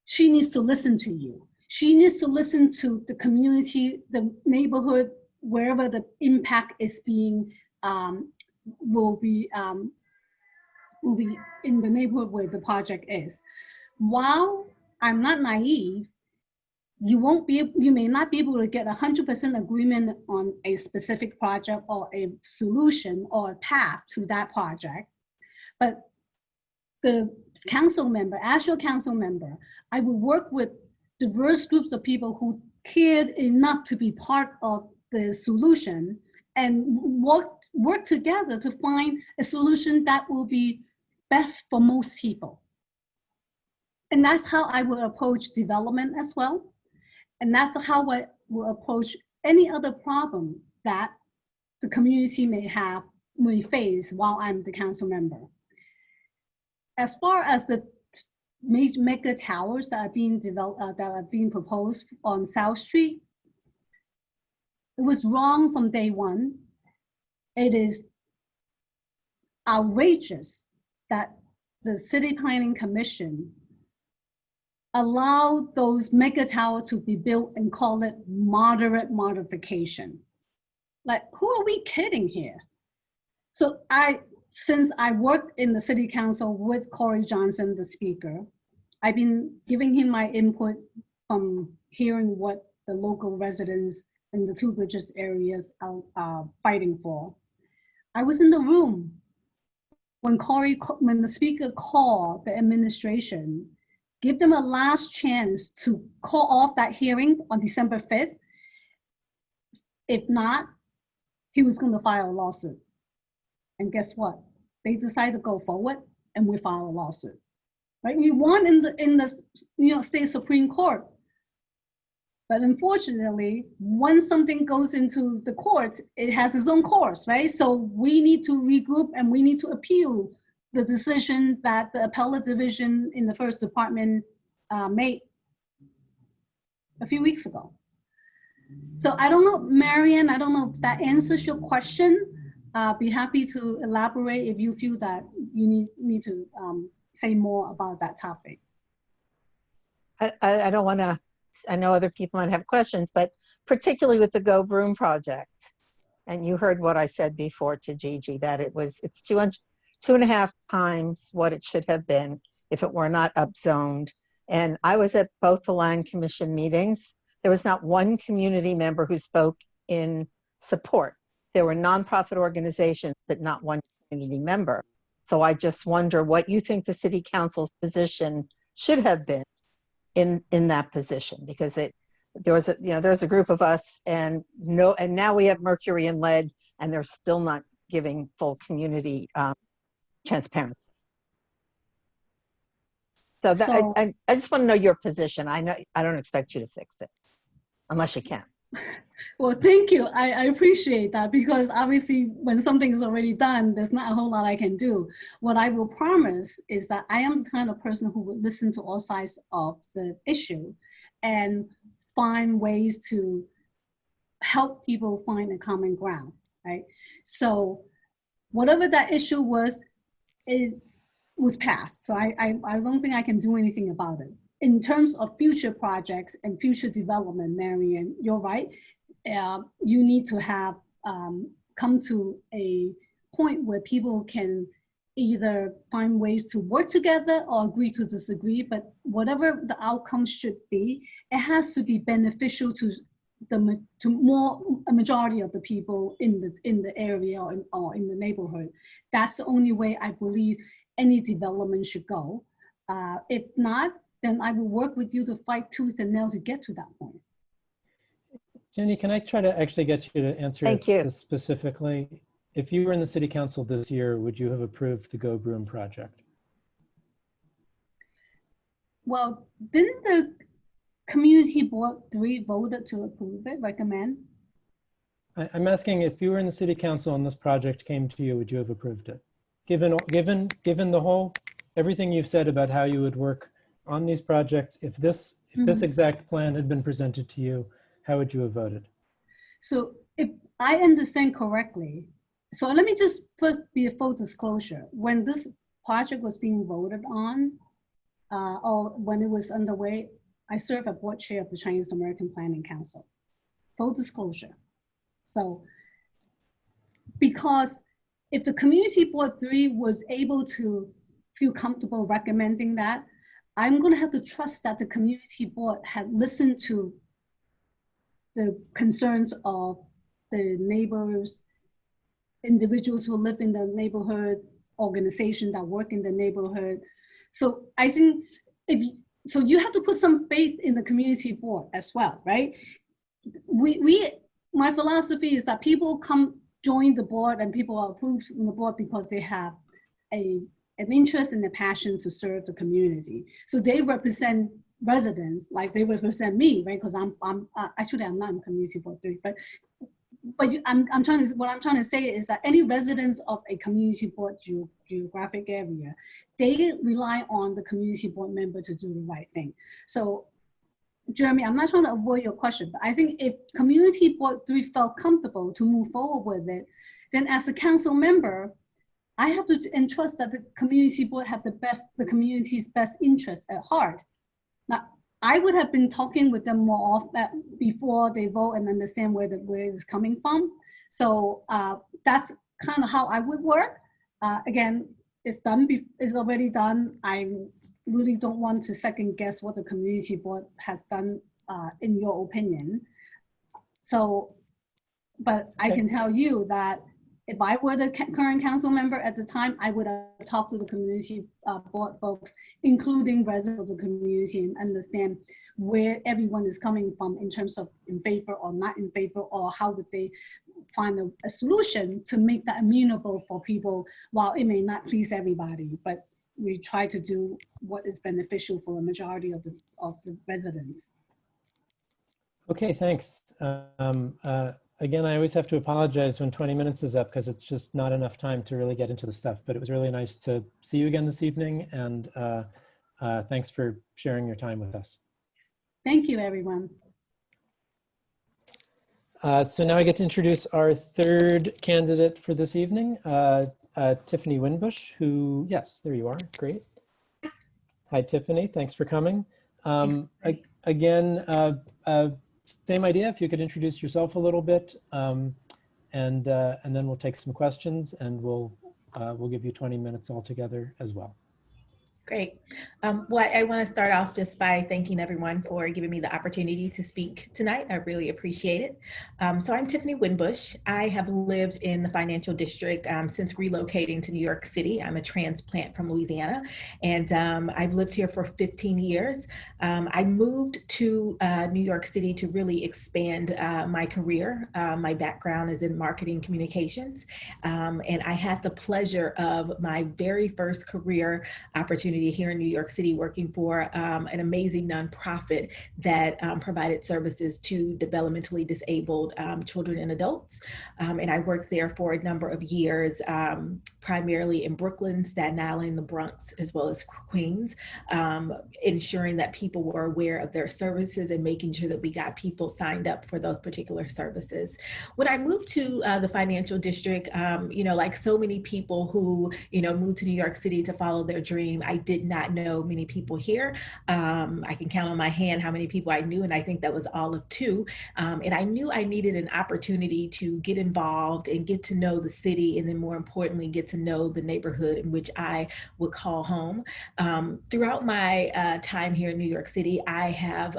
she needs to listen to you. She needs to listen to the community, the neighborhood, wherever the impact is being, will be in the neighborhood where the project is. While I'm not naive, you may not be able to get 100% agreement on a specific project or a solution or a path to that project, but the council member, as your council member, I will work with diverse groups of people who cared enough to be part of the solution and work together to find a solution that will be best for most people. And that's how I will approach development as well. And that's how I will approach any other problem that the community may face while I'm the council member. As far as the mega towers that are being developed, that are being proposed on South Street, it was wrong from day one. It is outrageous that the City Planning Commission allowed those mega towers to be built and call it moderate modification. Like, who are we kidding here? So since I worked in the city council with Corey Johnson, the speaker, I've been giving him my input from hearing what the local residents in the Two Bridges areas are fighting for. I was in the room when the speaker called the administration, give them a last chance to call off that hearing on December 5th. If not, he was going to file a lawsuit. And guess what? They decided to go forward, and we filed a lawsuit. Right? We won in the state Supreme Court. But unfortunately, once something goes into the courts, it has its own course, right? So we need to regroup and we need to appeal the decision that the appellate division in the first department made a few weeks ago. So I don't know, Marian, I don't know if that answers your question. Be happy to elaborate if you feel that you need me to say more about that topic. I don't want to, I know other people might have questions, but particularly with the Go Broom project. And you heard what I said before to Gigi, that it's 2.5 times what it should have been if it were not upzoned. And I was at both the Land Commission meetings. There was not one community member who spoke in support. There were nonprofit organizations, but not one community member. So I just wonder what you think the city council's position should have been in that position, because there was a group of us, and now we have mercury and lead, and they're still not giving full community transparency. So I just want to know your position. I don't expect you to fix it unless you can. Well, thank you. I appreciate that, because obviously when something is already done, there's not a whole lot I can do. What I will promise is that I am the kind of person who would listen to all sides of the issue and find ways to help people find a common ground, right? So whatever that issue was, it was passed. So I don't think I can do anything about it. In terms of future projects and future development, Marian, you're right. You need to have come to a point where people can either find ways to work together or agree to disagree, but whatever the outcome should be, it has to be beneficial to a majority of the people in the area or in the neighborhood. That's the only way I believe any development should go. If not, then I will work with you to fight tooth and nail to get to that point. Jenny, can I try to actually get you to answer this specifically? If you were in the city council this year, would you have approved the Go Broom project? Well, didn't the community board 3 voted to approve it, recommend? I'm asking, if you were in the city council and this project came to you, would you have approved it? Given the whole, everything you've said about how you would work on these projects, if this exact plan had been presented to you, how would you have voted? So if I understand correctly, so let me just first be a full disclosure. When this project was being voted on, or when it was underway, I serve as board chair of the Chinese American Planning Council. Full disclosure. So because if the community board 3 was able to feel comfortable recommending that, I'm going to have to trust that the community board had listened to the concerns of the neighbors, individuals who live in the neighborhood, organizations that work in the neighborhood. So I think so you have to put some faith in the community board as well, right? My philosophy is that people come join the board and people are approved from the board because they have an interest and a passion to serve the community. So they represent residents like they represent me, right? Because I'm actually I'm not in community board 3, but what I'm trying to say is that any residents of a community board geographic area, they rely on the community board member to do the right thing. So Jeremy, I'm not trying to avoid your question, but I think if community board 3 felt comfortable to move forward with it, then as a council member, I have to entrust that the community board have the community's best interest at heart. Now, I would have been talking with them more often before they vote and understand where it's coming from. So that's kind of how I would work. Again, it's done. It's already done. I really don't want to second guess what the community board has done in your opinion. So, but I can tell you that if I were the current council member at the time, I would have talked to the community board folks, including residents of the community, and understand where everyone is coming from in terms of in favor or not in favor, or how would they find a solution to make that amenable for people. While it may not please everybody, but we try to do what is beneficial for a majority of the residents. Okay, thanks. Again, I always have to apologize when 20 minutes is up because it's just not enough time to really get into the stuff, but it was really nice to see you again this evening, and thanks for sharing your time with us. Thank you, everyone. So now I get to introduce our third candidate for this evening, Tiffany Winbush, who, yes, there you are, great. Hi, Tiffany, thanks for coming. Again, same idea, if you could introduce yourself a little bit, and then we'll take some questions, and we'll give you 20 minutes altogether as well. Great. Well, I want to start off just by thanking everyone for giving me the opportunity to speak tonight. I really appreciate it. So I'm Tiffany Winbush. I have lived in the financial district since relocating to New York City. I'm a transplant from Louisiana, and I've lived here for 15 years. I moved to New York City to really expand my career. My background is in marketing communications, and I had the pleasure of my very first career opportunity here in New York City, working for an amazing nonprofit that provided services to developmentally disabled children and adults. And I worked there for a number of years, primarily in Brooklyn, Staten Island, the Bronx, as well as Queens, ensuring that people were aware of their services and making sure that we got people signed up for those particular services. When I moved to the financial district, like so many people who, moved to New York City to follow their dream, I did not know many people here. I can count on my hand how many people I knew, and I think that was all of 2. And I knew I needed an opportunity to get involved and get to know the city, and then more importantly, get to know the neighborhood in which I would call home. Throughout my time here in New York City, I have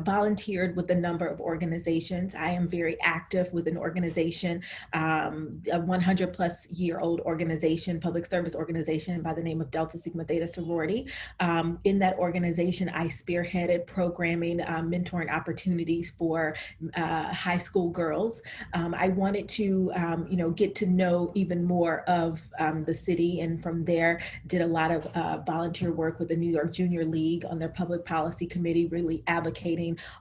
volunteered with a number of organizations. I am very active with an organization, a 100-plus-year-old organization, public service organization by the name of Delta Sigma Theta Sorority. In that organization, I spearheaded programming, mentoring opportunities for high school girls. I wanted to, get to know even more of the city, and from there, did a lot of volunteer work with the New York Junior League on their public policy committee, really advocating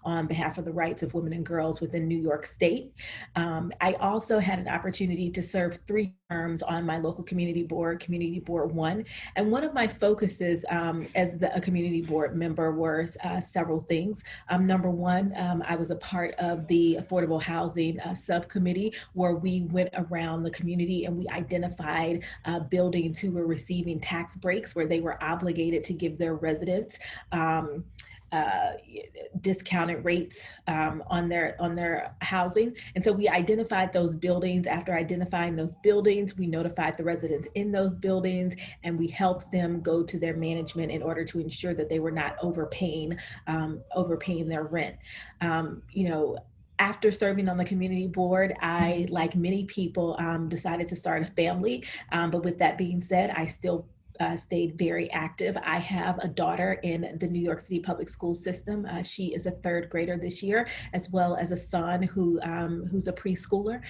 on behalf of the rights of women and girls within New York State. I also had an opportunity to serve 3 terms on my local Community Board 1. And one of my focuses as a Community Board member was several things. Number one, I was a part of the Affordable Housing Subcommittee, where we went around the community and we identified buildings who were receiving tax breaks, where they were obligated to give their residents discounted rates on their housing. And so we identified those buildings. After identifying those buildings, we notified the residents in those buildings, and we helped them go to their management in order to ensure that they were not overpaying their rent. After serving on the community board, I, like many people, decided to start a family. But with that being said, I still stayed very active. I have a daughter in the New York City public school system. She is a 3rd grader this year, as well as a son who's a preschooler.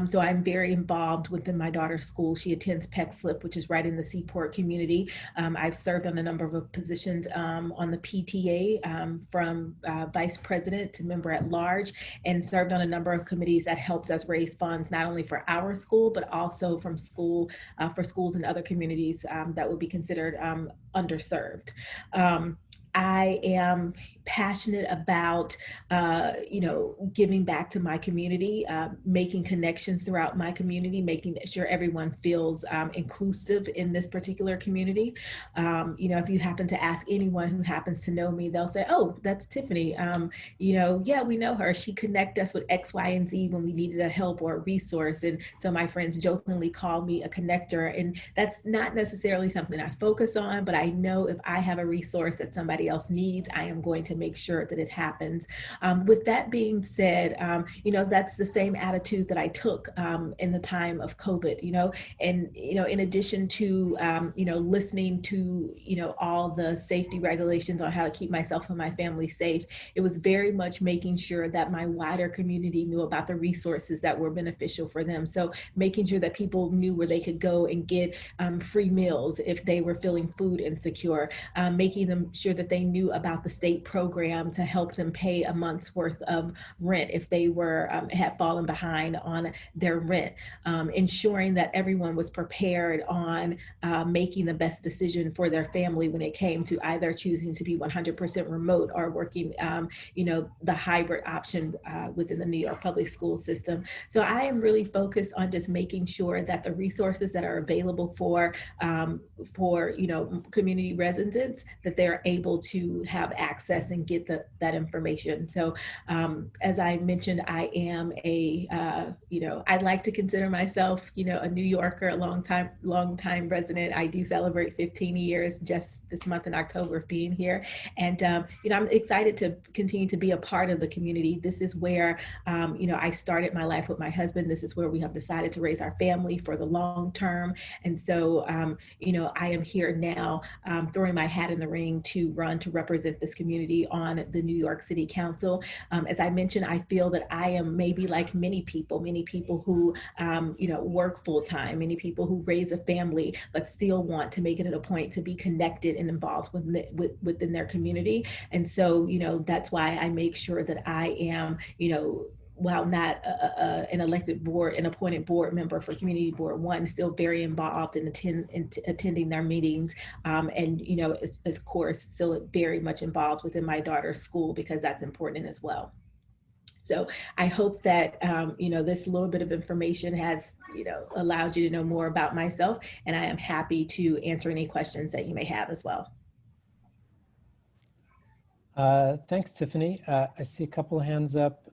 So I'm very involved within my daughter's school. She attends Peck Slip, which is right in the Seaport community. I've served on a number of positions on the PTA, from vice president to member at large, and served on a number of committees that helped us raise funds, not only for our school, but also for schools in other communities that would be considered underserved. I am passionate about, giving back to my community, making connections throughout my community, making sure everyone feels inclusive in this particular community. If you happen to ask anyone who happens to know me, they'll say, "Oh, that's Tiffany. Yeah, we know her. She connected us with X, Y, and Z when we needed a help or a resource." And so my friends jokingly call me a connector. And that's not necessarily something I focus on, but I know if I have a resource that somebody else needs, I am going to make sure that it happens. With that being said, that's the same attitude that I took in the time of COVID, and, in addition to, listening to, all the safety regulations on how to keep myself and my family safe, it was very much making sure that my wider community knew about the resources that were beneficial for them. So making sure that people knew where they could go and get free meals if they were feeling food insecure, making them sure that they knew about the state program to help them pay a month's worth of rent if they were had fallen behind on their rent, ensuring that everyone was prepared on making the best decision for their family when it came to either choosing to be 100% remote or working, the hybrid option within the New York public school system. So I am really focused on just making sure that the resources that are available for community residents, that they're able to have access and get that information. So as I mentioned, I am I'd like to consider myself, a New Yorker, a long time resident. I do celebrate 15 years just this month in October of being here. And, I'm excited to continue to be a part of the community. This is where, I started my life with my husband. This is where we have decided to raise our family for the long term. And so, I am here now throwing my hat in the ring to run to represent this community on the New York City Council. As I mentioned, I feel that I am maybe like many people who, work full time, many people who raise a family, but still want to make it a point to be connected and involved within their community. And so, that's why I make sure that I am, while not an appointed board member for Community Board 1, still very involved in attending their meetings. And, of course, still very much involved within my daughter's school because that's important as well. So I hope that, this little bit of information has, allowed you to know more about myself, and I am happy to answer any questions that you may have as well. Thanks, Tiffany. I see a couple of hands up.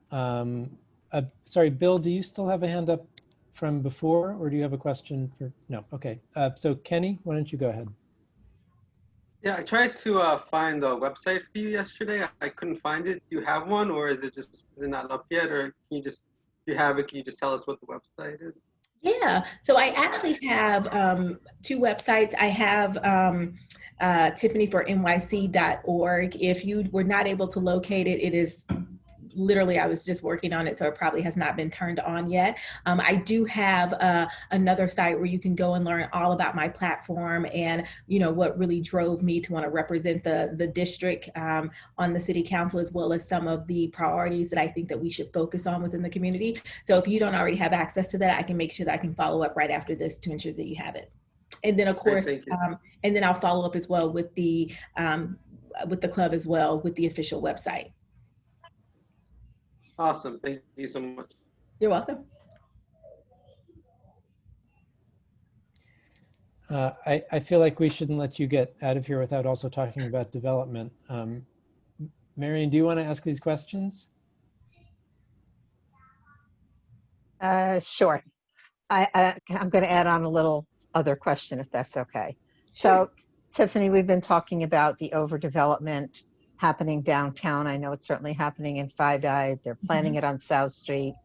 Sorry, Bill, do you still have a hand up from before, or do you have a question for? No, okay. So Kenny, why don't you go ahead? Yeah, I tried to find the website for you yesterday. I couldn't find it. Do you have one, or is it not up yet? Or can you just, if you have it, can you just tell us what the website is? Yeah, so I actually have two websites. I have tiffanyfornyc.org. If you were not able to locate it, it is literally, I was just working on it, so it probably has not been turned on yet. I do have another site where you can go and learn all about my platform and, what really drove me to want to represent the district on the city council, as well as some of the priorities that I think that we should focus on within the community. So if you don't already have access to that, I can make sure that I can follow up right after this to ensure that you have it. And then, of course, and then I'll follow up as well with the club as well with the official website. Awesome. Thank you so much. You're welcome. I feel like we shouldn't let you get out of here without also talking about development. Marion, do you want to ask these questions? Sure. I'm going to add on a little other question, if that's okay. Sure. So, Tiffany, we've been talking about the overdevelopment happening downtown. I know it's certainly happening in Fidei. They're planning it on South Street.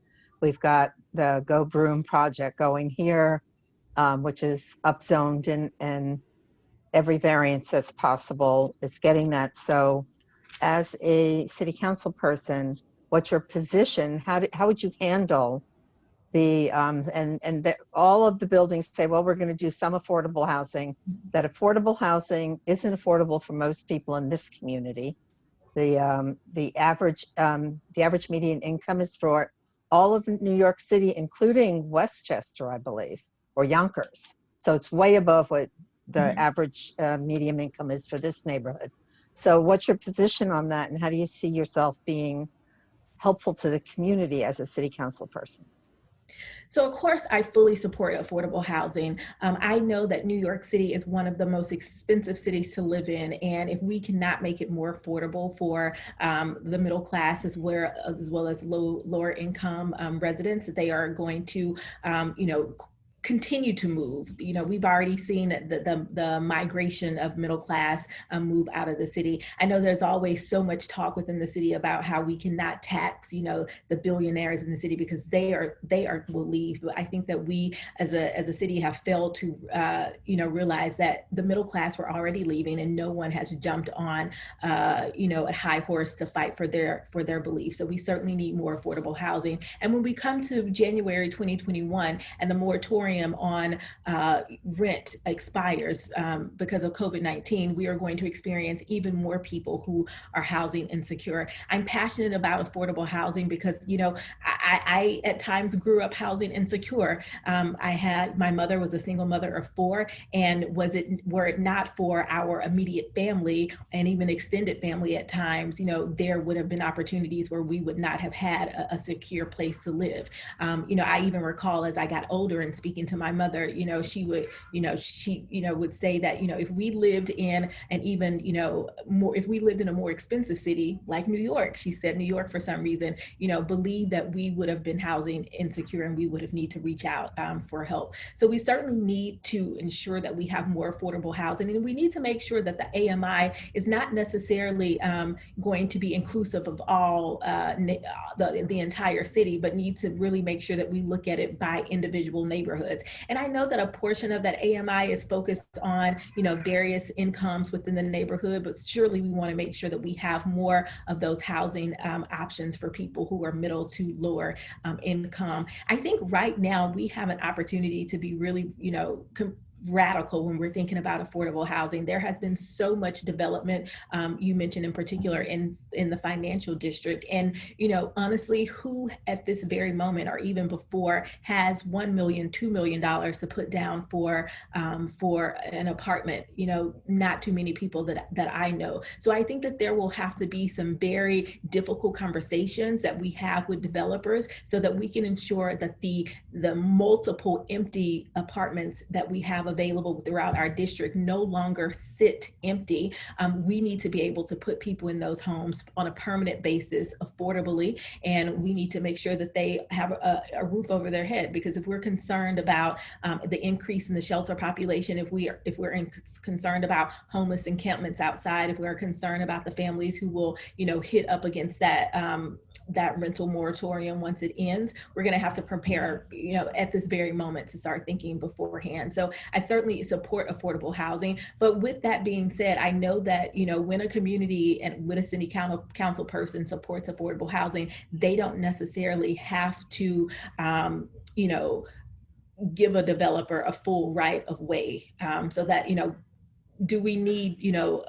We've got the Go Broom project going here, which is upzoned in every variance that's possible. It's getting that. So as a city council person, what's your position? How would you handle the, all of the buildings say, well, we're going to do some affordable housing. That affordable housing isn't affordable for most people in this community. The average median income is for all of New York City, including Westchester, I believe, or Yonkers. So it's way above what the average median income is for this neighborhood. So what's your position on that, and how do you see yourself being helpful to the community as a city council person? So of course, I fully support affordable housing. I know that New York City is one of the most expensive cities to live in. And if we cannot make it more affordable for the middle class as well as lower income residents, they are going to, continue to move. You know, we've already seen the migration of middle class move out of the city. I know there's always so much talk within the city about how we cannot tax, you know, the billionaires in the city because they will leave. But I think that we as a city have failed to you know, realize that the middle class were already leaving and no one has jumped on you know, a high horse to fight for their beliefs. So we certainly need more affordable housing. And when we come to January 2021 and the moratorium on rent expires because of COVID-19, we are going to experience even more people who are housing insecure. I'm passionate about affordable housing because, you know, I at times grew up housing insecure. My mother was a single mother of 4, and were it not for our immediate family and even extended family at times, you know, there would have been opportunities where we would not have had a secure place to live. You know, I even recall as I got older and speaking to my mother, you know, she would say that, you know, if we lived in an even, you know, if we lived in a more expensive city like New York, she said New York for some reason, you know, believed that we would have been housing insecure and we would have need to reach out for help. So we certainly need to ensure that we have more affordable housing, and we need to make sure that the AMI is not necessarily going to be inclusive of all the entire city, but need to really make sure that we look at it by individual neighborhoods. And I know that a portion of that AMI is focused on, you know, various incomes within the neighborhood, but surely we want to make sure that we have more of those housing options for people who are middle to lower income. I think right now we have an opportunity to be really, you know, radical when we're thinking about affordable housing. There has been so much development, you mentioned in particular in the financial district. And, you know, honestly, who at this very moment or even before has $1 million, $2 million to put down for an apartment? You know, not too many people that I know. So I think that there will have to be some very difficult conversations that we have with developers so that we can ensure that the multiple empty apartments that we have available throughout our district no longer sit empty. We need to be able to put people in those homes on a permanent basis affordably, and we need to make sure that they have a roof over their head, because if we're concerned about the increase in the shelter population, if we're concerned about homeless encampments outside, if we're concerned about the families who will, you know, hit up against that rental moratorium once it ends, we're going to have to prepare, you know, at this very moment to start thinking beforehand. So I certainly support affordable housing. But with that being said, I know that, you know, when a community and when a city council person supports affordable housing, they don't necessarily have to, you know, give a developer a full right of way. So that, you know, do we need, you know,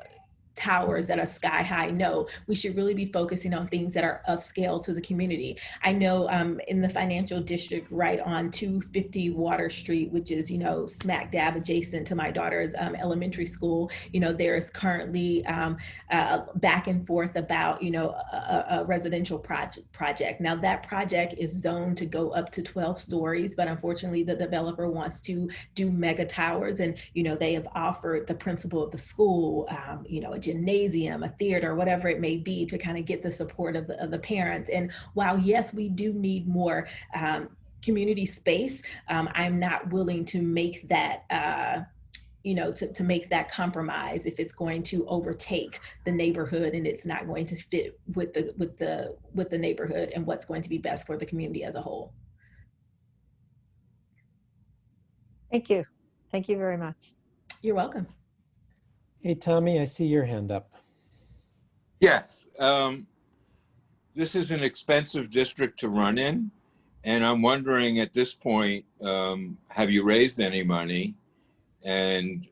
towers that are sky high? No, we should really be focusing on things that are of scale to the community. I know in the financial district right on 250 Water Street, which is, you know, smack dab adjacent to my daughter's elementary school, you know, there is currently back and forth about, you know, a residential project. Now that project is zoned to go up to 12 stories, but unfortunately the developer wants to do mega towers, and, you know, they have offered the principal of the school, you know, a gymnasium, a theater, whatever it may be, to kind of get the support of the parents. And while yes, we do need more community space, I'm not willing to make that you know, to make that compromise if it's going to overtake the neighborhood and it's not going to fit with the neighborhood and what's going to be best for the community as a whole. Thank you. Thank you very much. You're welcome. Hey, Tommy, I see your hand up. Yes, this is an expensive district to run in, and I'm wondering at this point, have you raised any money, and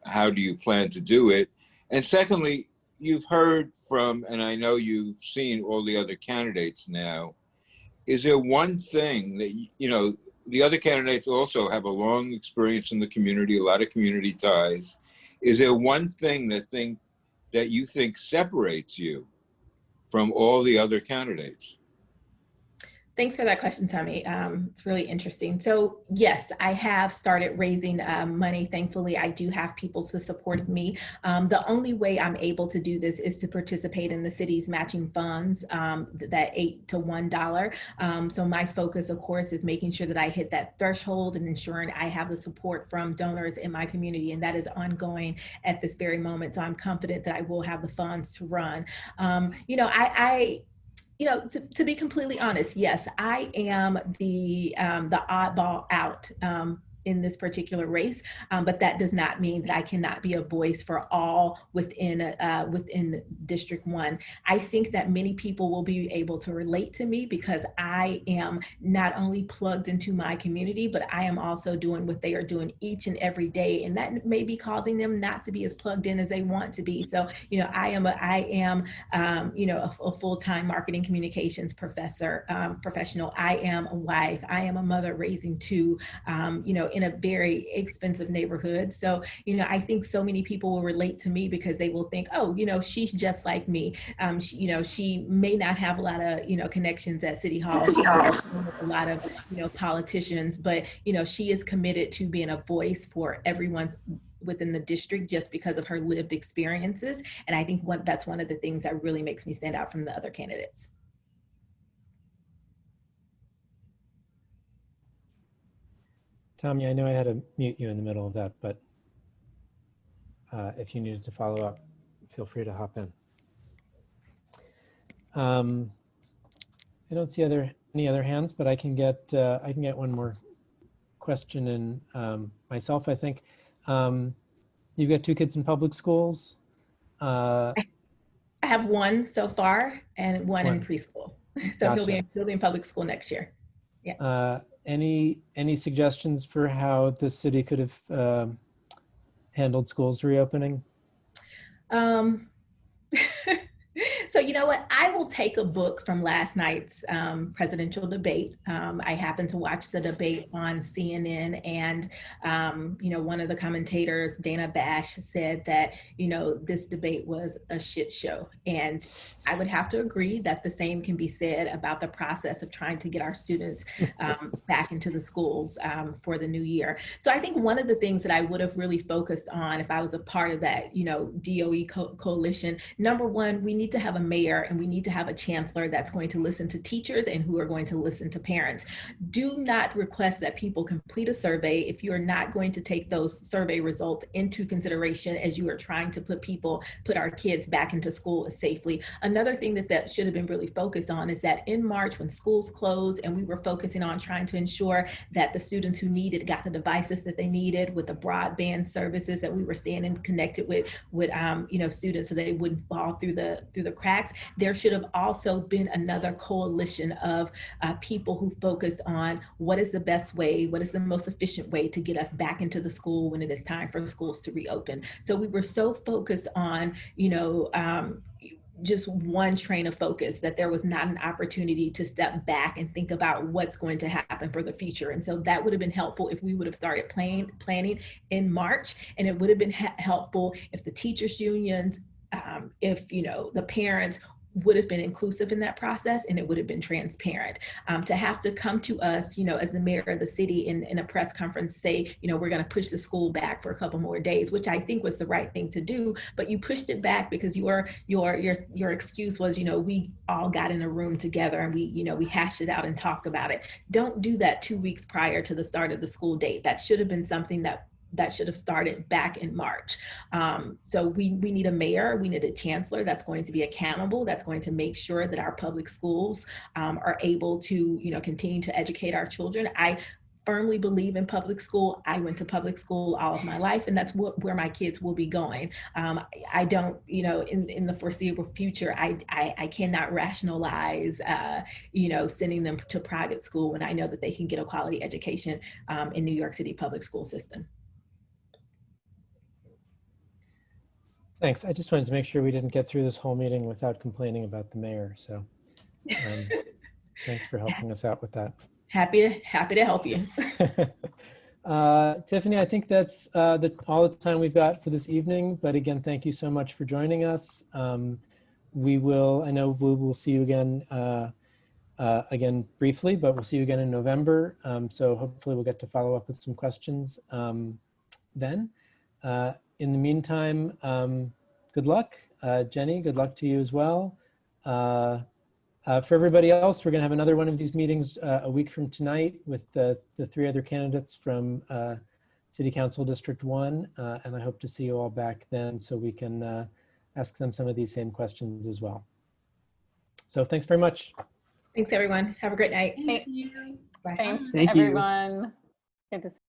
how do you plan to do it? And secondly, you've heard from, and I know you've seen all the other candidates now. Is there one thing that, you know, the other candidates also have a long experience in the community, a lot of community ties. Is there one thing that you think separates you from all the other candidates? Thanks for that question, Tommy. It's really interesting. So yes, I have started raising money. Thankfully, I do have people to support me. The only way I'm able to do this is to participate in the city's matching funds, that $8 to $1. So my focus, of course, is making sure that I hit that threshold and ensuring I have the support from donors in my community. And that is ongoing at this very moment. So I'm confident that I will have the funds to run. To be completely honest, yes, I am the oddball out in this particular race, but that does not mean that I cannot be a voice for all within District 1. I think that many people will be able to relate to me because I am not only plugged into my community, but I am also doing what they are doing each and every day, and that may be causing them not to be as plugged in as they want to be. So, I am a full-time marketing communications professional. I am a wife. I am a mother raising two, in a very expensive neighborhood. So, I think so many people will relate to me because they will think, oh, she's just like me. She may not have a lot of, connections at City Hall, a lot of, politicians, but, she is committed to being a voice for everyone within the district just because of her lived experiences. And I think that's one of the things that really makes me stand out from the other candidates. Tommy, I know I had to mute you in the middle of that, but if you needed to follow up, feel free to hop in. I don't see any other hands, but I can get one more question in myself. I think you've got 2 kids in public schools. I have one so far and one in preschool. So Gotcha. he'll be in public school next year. Yeah. Any suggestions for how the city could have handled schools reopening? So you know what? I will take a book from last night's presidential debate. I happened to watch the debate on CNN, and one of the commentators, Dana Bash, said that this debate was a shit show, and I would have to agree that the same can be said about the process of trying to get our students back into the schools for the new year. So I think one of the things that I would have really focused on if I was a part of that, DOE coalition, number one, we need to have a mayor and we need to have a chancellor that's going to listen to teachers and who are going to listen to parents. Do not request that people complete a survey if you are not going to take those survey results into consideration as you are trying to put our kids back into school safely. Another thing that should have been really focused on is that in March, when schools closed and we were focusing on trying to ensure that the students who needed got the devices that they needed with the broadband services that we were staying and connected with students so they wouldn't fall through the cracks, there should have also been another coalition of people who focused on what is the best way, what is the most efficient way to get us back into the school when it is time for schools to reopen. So we were so focused on, just one train of focus that there was not an opportunity to step back and think about what's going to happen for the future. And so that would have been helpful if we would have started planning in March, and it would have been helpful if the teachers unions, if the parents would have been inclusive in that process, and it would have been transparent. To have to come to us, as the mayor of the city in a press conference say, we're going to push the school back for a couple more days, which I think was the right thing to do, but you pushed it back because your excuse was, we all got in a room together and we hashed it out and talked about it. Don't do that 2 weeks prior to the start of the school date. That should have been something that should have started back in March. So we need a mayor, we need a chancellor that's going to be accountable, that's going to make sure that our public schools are able to, continue to educate our children. I firmly believe in public school. I went to public school all of my life, and that's where my kids will be going. I don't, in the foreseeable future, I cannot rationalize, sending them to private school when I know that they can get a quality education in New York City public school system. Thanks. I just wanted to make sure we didn't get through this whole meeting without complaining about the mayor. So thanks for helping us out with that. Happy to help you. Tiffany, I think that's all the time we've got for this evening. But again, thank you so much for joining us. I know we will see you again again briefly, but we'll see you again in November. So hopefully we'll get to follow up with some questions then. In the meantime, good luck. Jenny, good luck to you as well. For everybody else, we're going to have another one of these meetings a week from tonight with the 3 other candidates from City Council District 1. And I hope to see you all back then so we can ask them some of these same questions as well. So thanks very much. Thanks, everyone. Have a great night. Thanks, Thank you. everyone. Good to see you.